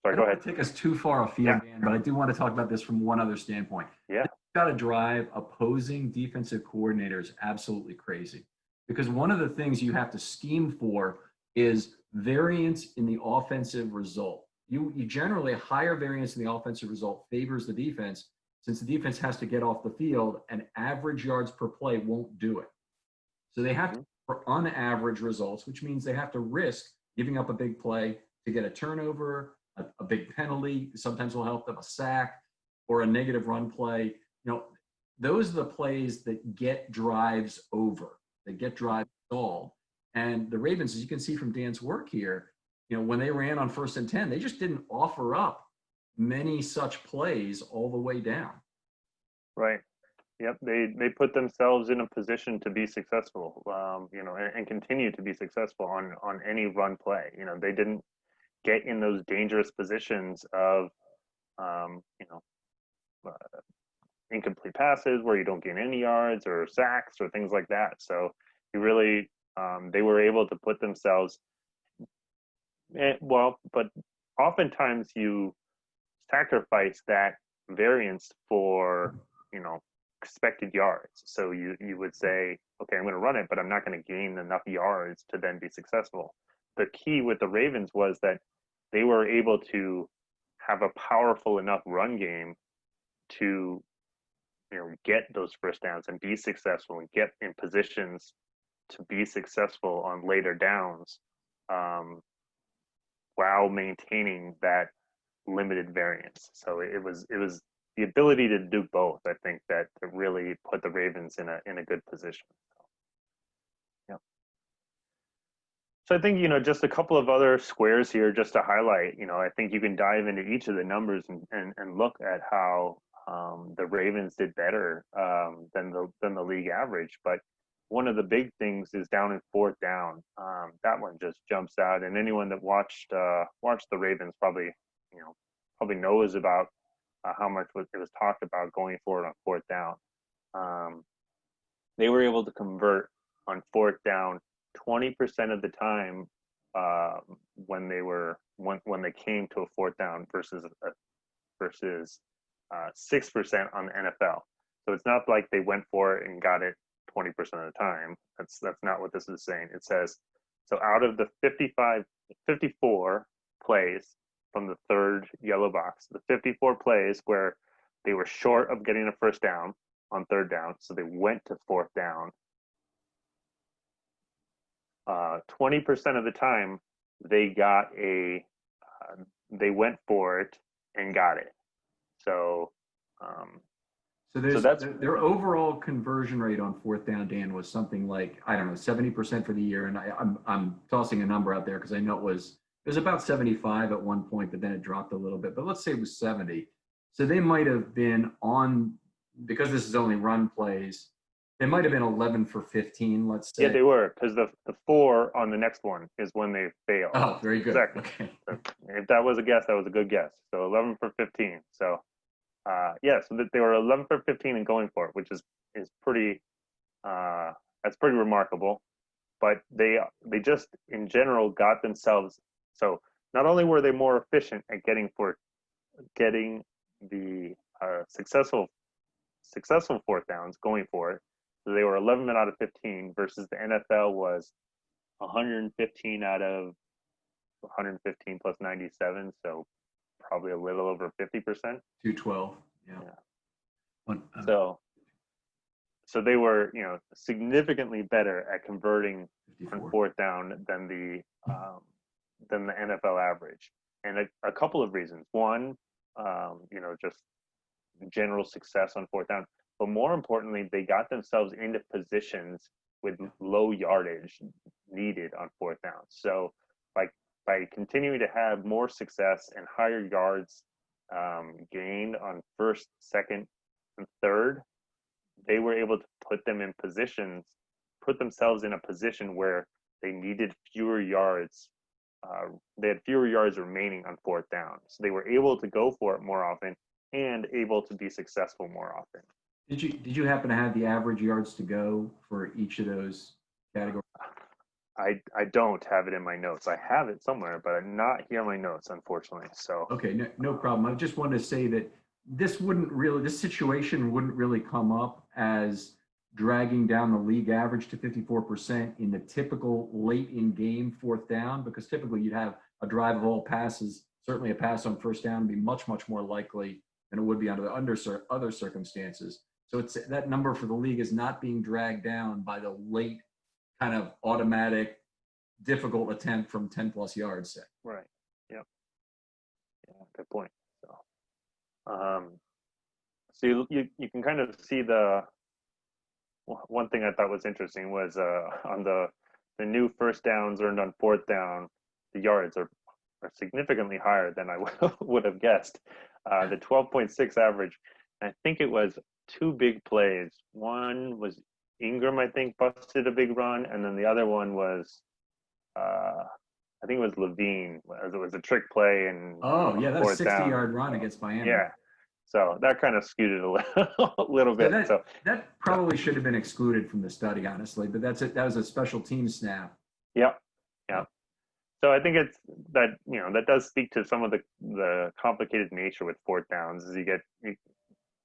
Sorry, I go don't ahead. want to take us too far afield, Dan, but I do want to talk about this from one other standpoint. Yeah. This got to drive opposing defensive coordinators absolutely crazy, because one of the things you have to scheme for is variance in the offensive result. You generally, higher variance in the offensive result favors the defense, since the defense has to get off the field, and average yards per play won't do it. So they have to for unaverage results, which means they have to risk giving up a big play to get a turnover, a big penalty. Sometimes will help them, a sack, or a negative run play. Those are the plays that get drives over, that get drives stalled. And the Ravens, as you can see from Dan's work here, when they ran on 1st and 10, they just didn't offer up many such plays all the way down. Right. Yep. They put themselves in a position to be successful, and continue to be successful on any run play. They didn't get in those dangerous positions of, incomplete passes where you don't gain any yards, or sacks, or things like that. So you really, they were able to put themselves, but oftentimes you sacrifice that variance for, expected yards. So you would say, okay, I'm going to run it, but I'm not going to gain enough yards to then be successful. The key with the Ravens was that they were able to have a powerful enough run game to, get those first downs and be successful and get in positions to be successful on later downs, while maintaining that limited variance. So it was the ability to do both, I think, that really put the Ravens in a good position. Yeah. So I think, just a couple of other squares here just to highlight. I think you can dive into each of the numbers and look at how the Ravens did better than the league average. But one of the big things is down in 4th down. That one just jumps out, and anyone that watched the Ravens probably knows about how much it was talked about going forward on 4th down. They were able to convert on 4th down 20% of the time when they came to a 4th down versus 6% on the NFL. So it's not like they went for it and got it 20% of the time. That's not what this is saying. It says, so out of the 54 plays from the 3rd yellow box, the 54 plays where they were short of getting a 1st down on 3rd down, so they went to 4th down. 20% of the time they went for it and got it. So that's their overall conversion rate on 4th down, Dan, was something like, I don't know, 70% for the year. And I'm tossing a number out there because I know it was about 75 at one point, but then it dropped a little bit. But let's say it was 70. So they might have been on, because this is only run plays, they might have been 11 for 15, let's say. Yeah, they were, because the 4 on the next one is when they failed. Oh, very good. Exactly. Okay. So if that was a guess, that was a good guess. So 11 for 15. So so they were 11 for 15 and going for it, which is pretty, that's pretty remarkable. But they just in general got themselves, so not only were they more efficient at getting the successful 4th downs going for it. So they were 11 out of 15 versus the NFL was 115 out of 115 plus 97. So probably a little over 50%. 212. Yeah. So they were, significantly better at converting 54. on 4th down than the NFL average, and a couple of reasons. One, just general success on 4th down, but more importantly, they got themselves into positions with low yardage needed on fourth down. So by continuing to have more success and higher yards gained on first, second, and third, they were able to put themselves in a position where they needed fewer yards. They had fewer yards remaining on fourth down. So they were able to go for it more often and able to be successful more often. Did you happen to have the average yards to go for each of those categories? I don't have it in my notes. I have it somewhere, but I'm not here in my notes, unfortunately. So Okay, no problem. I just wanted to say that this situation wouldn't really come up as dragging down the league average to 54% in the typical late in game fourth down, because typically you'd have a drive of all passes, certainly a pass on first down would be much more likely than it would be under the other circumstances. So it's that number for the league is not being dragged down by the late kind of automatic difficult attempt from 10 plus yards. Say. right, yep, yeah, good point. So you can kind of see the one thing I thought was interesting was on the new first downs earned on fourth down, the yards are significantly higher than I would have guessed. The 12.6 average, I think it was two big plays. One was Ingram, I think, busted a big run, and then the other one was, I think it was Levine. It was a trick play and oh yeah, that was a 60-yard run so, against Miami. Yeah, so that kind of skewed it a little bit. That probably should have been excluded from the study, honestly. But that's it. That was a special team snap. Yeah. So I think it's that that does speak to some of the complicated nature with fourth downs. Is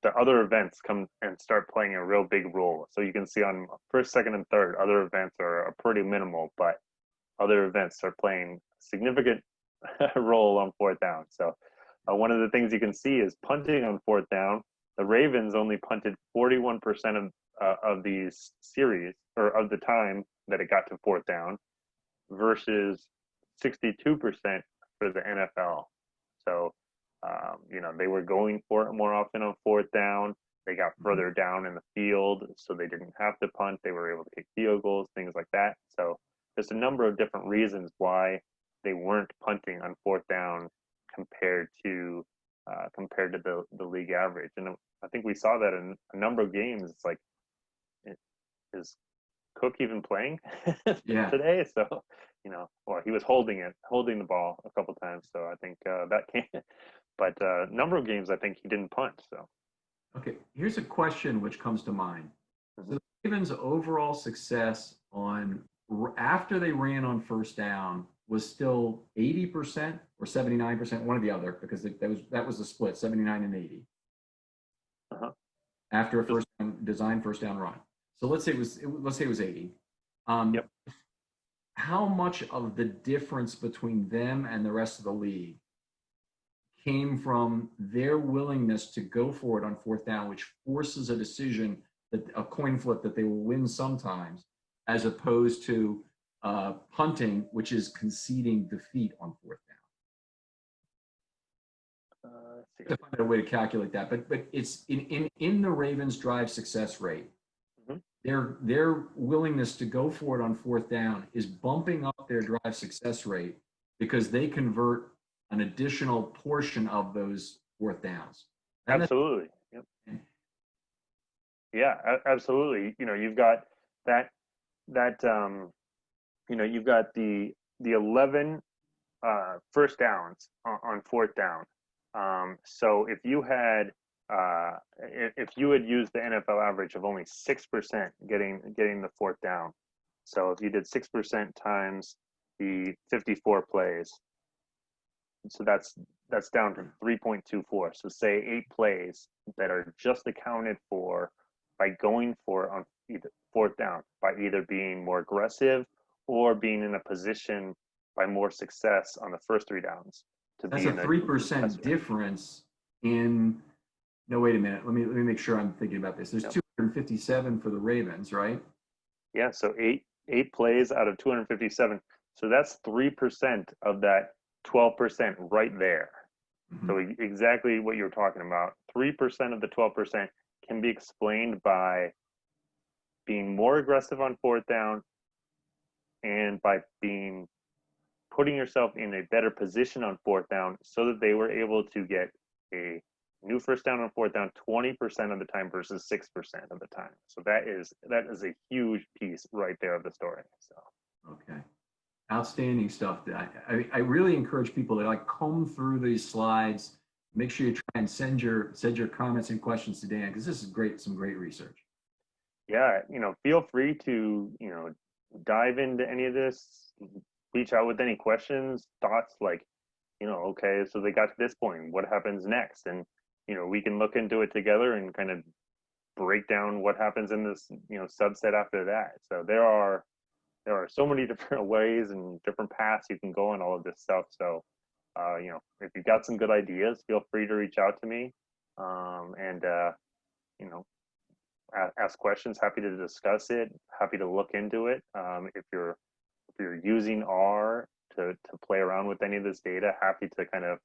the other events come and start playing a real big role. So you can see on first, second, and third, other events are pretty minimal, but other events are playing a significant role on fourth down. So one of the things you can see is punting on fourth down. The Ravens only punted 41% of these series, or of the time that it got to fourth down, versus 62% for the NFL. So they were going for it more often on fourth down. They got further down in the field, so they didn't have to punt. They were able to kick field goals, things like that. So there's a number of different reasons why they weren't punting on fourth down compared to the league average. And I think we saw that in a number of games. It's like, is Cook even playing today? So, well, he was holding the ball a couple times. So I think that came. But a number of games, I think he didn't punt. So, okay, here's a question which comes to mind. So the Ravens' overall success after they ran on first down was still 80% or 79%, one or the other, because that was the split, 79 and 80. After a designed first down run. So let's say it was 80. Yep. How much of the difference between them and the rest of the league came from their willingness to go for it on fourth down, which forces a decision, a coin flip that they will win sometimes, as opposed to punting, which is conceding defeat on fourth down? To find a way to calculate that, but it's in the Ravens' drive success rate. Their willingness to go for it on fourth down is bumping up their drive success rate because they convert an additional portion of those fourth downs. Absolutely. Yep. Yeah, absolutely. You've got that you've got the 11 first downs on fourth down. So if you had used the NFL average of only 6% getting the fourth down, so if you did 6% times the 54 plays, so that's down to 3.24. So say 8 plays that are just accounted for by going for on either fourth down, by either being more aggressive or being in a position by more success on the first 3 downs. That's a 3% difference in. No, wait a minute. Let me make sure I'm thinking about this. There's 257 for the Ravens, right? Yeah. So eight plays out of 257. So that's 3% of that 12% right there. So exactly what you're talking about. 3% of the 12% can be explained by being more aggressive on fourth down and by putting yourself in a better position on fourth down so that they were able to get a new first down on fourth down 20% of the time versus 6% of the time. So that is a huge piece right there of the story. So okay, outstanding stuff. I really encourage people to like comb through these slides. Make sure you try and send your comments and questions to Dan, because this is great, some great research. Yeah, feel free to dive into any of this. Reach out with any questions, thoughts, like, okay, so they got to this point, what happens next? And we can look into it together and kind of break down what happens in this subset after that. So there are so many different ways and different paths you can go on all of this stuff. So if you've got some good ideas, feel free to reach out to me, and ask questions. Happy to discuss it, happy to look into it. If you're using R to play around with any of this data, happy to kind of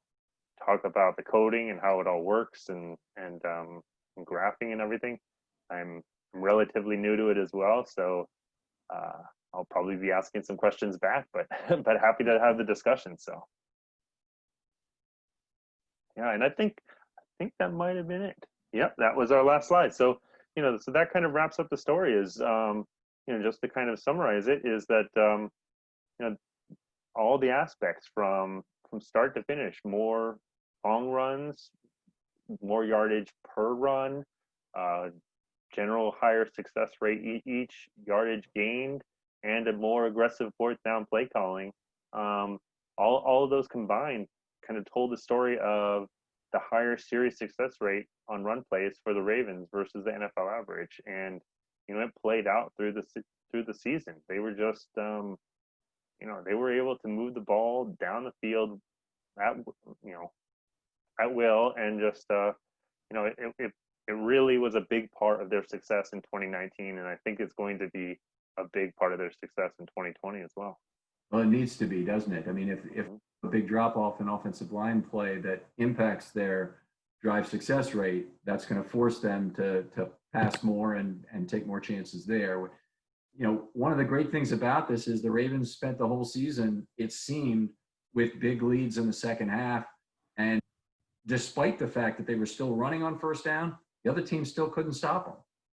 talk about the coding and how it all works and graphing and everything. I'm relatively new to it as well, so I'll probably be asking some questions back, but but happy to have the discussion. So yeah, and I think that might have been it. Yep, that was our last slide. So so that kind of wraps up the story. Is just to kind of summarize it, is that all the aspects from start to finish, more long runs, more yardage per run, general higher success rate each yardage gained, and a more aggressive fourth down play calling. All of those combined kind of told the story of the higher series success rate on run plays for the Ravens versus the NFL average, and it played out through the season. They were just they were able to move the ball down the field at will, and just it really was a big part of their success in 2019, and I think it's going to be a big part of their success in 2020 as well. Well, it needs to be, doesn't it? I mean, if a big drop off in offensive line play that impacts their drive success rate, that's going to force them to pass more and take more chances there. One of the great things about this is the Ravens spent the whole season, it seemed, with big leads in the second half. And despite the fact that they were still running on first down, the other team still couldn't stop them.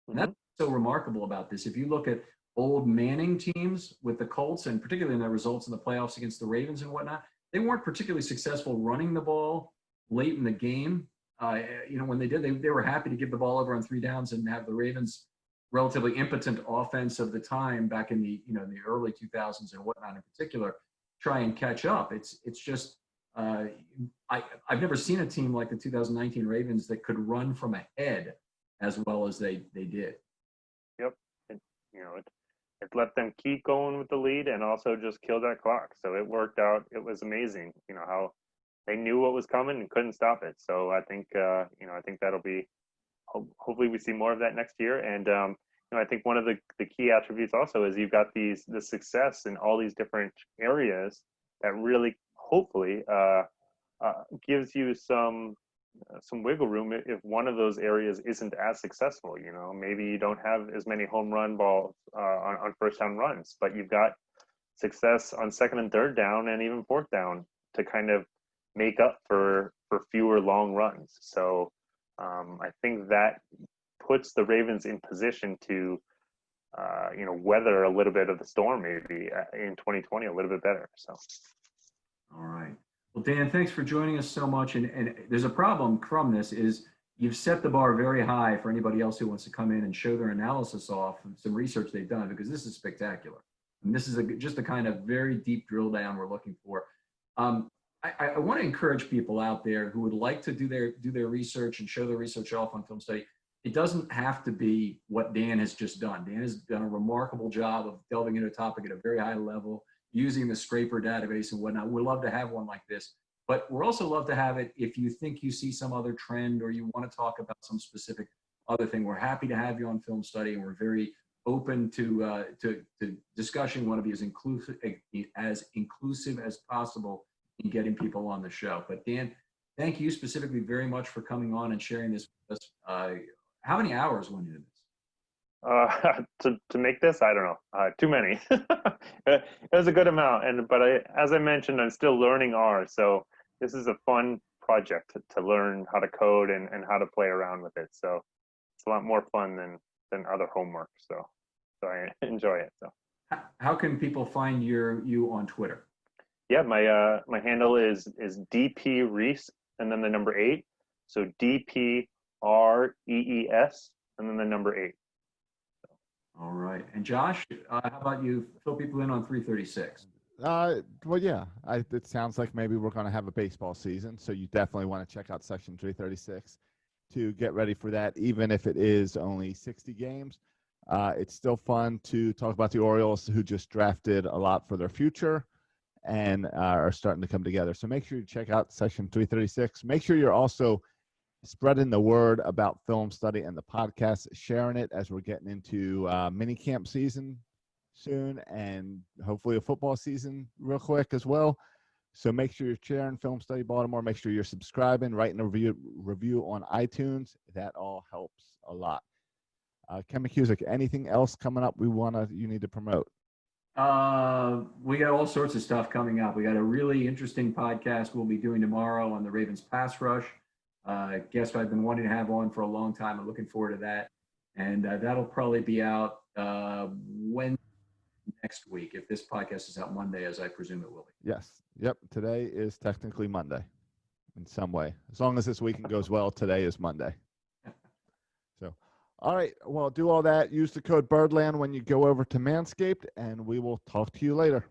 And that's so remarkable about this. If you look at old Manning teams with the Colts, and particularly in their results in the playoffs against the Ravens and whatnot, they weren't particularly successful running the ball late in the game. When they did, they were happy to give the ball over on 3 downs and have the Ravens' relatively impotent offense of the time back in the the early 2000s and whatnot in particular try and catch up. It's just I've never seen a team like the 2019 Ravens that could run from ahead as well as they did. Yep, it let them keep going with the lead and also just kill that clock. So it worked out. It was amazing. How they knew what was coming and couldn't stop it. So I think I think that'll be. Hopefully we see more of that next year. And I think one of the key attributes also is you've got the success in all these different areas that really hopefully gives you some wiggle room if one of those areas isn't as successful. Maybe you don't have as many home run balls on first down runs, but you've got success on second and third down and even fourth down to kind of make up for fewer long runs. So I think that puts the Ravens in position to, weather a little bit of the storm maybe in 2020 a little bit better. So, all right. Well, Dan, thanks for joining us so much. And there's a problem from this is you've set the bar very high for anybody else who wants to come in and show their analysis off of some research they've done, because this is spectacular. And this is just the kind of very deep drill down we're looking for. I want to encourage people out there who would like to do their research and show their research off on Film Study. It doesn't have to be what Dan has just done. Dan has done a remarkable job of delving into a topic at a very high level, using the scraper database and whatnot. We'd love to have one like this, but we're also love to have it if you think you see some other trend or you want to talk about some specific other thing. We're happy to have you on Film Study, and we're very open to discussion. We want to be as inclusive as possible in getting people on the show. But Dan, thank you specifically very much for coming on and sharing this with us. How many hours went into this? To make this, I don't know, too many. It was a good amount, but as I mentioned, I'm still learning R, so this is a fun project to learn how to code and how to play around with it. So it's a lot more fun than other homework. So I enjoy it. So How can people find you on Twitter? yeah, my handle is DP Rees and then the number 8. So DPREES and then the number 8. All right. And Josh, how about you fill people in on 336? Well, yeah, it sounds like maybe we're going to have a baseball season, so you definitely want to check out section 336 to get ready for that, even if it is only 60 games. It's still fun to talk about the Orioles, who just drafted a lot for their future and are starting to come together. So make sure you check out section 336. Make sure you're also spreading the word about film study and the podcast, sharing it as we're getting into mini camp season soon and hopefully a football season real quick as well. So make sure you're sharing Film Study Baltimore. Make sure you're subscribing, writing a review on iTunes. That all helps a lot. Ken McKusick, anything else coming up you need to promote? We got all sorts of stuff coming up. We got a really interesting podcast we'll be doing tomorrow on the Ravens pass rush. Guest I've been wanting to have on for a long time. I'm looking forward to that. And that'll probably be out Wednesday next week if this podcast is out Monday, as I presume it will be. Yes. Yep. Today is technically Monday in some way. As long as this weekend goes well, today is Monday. So, all right. Well, do all that. Use the code Birdland when you go over to Manscaped, and we will talk to you later.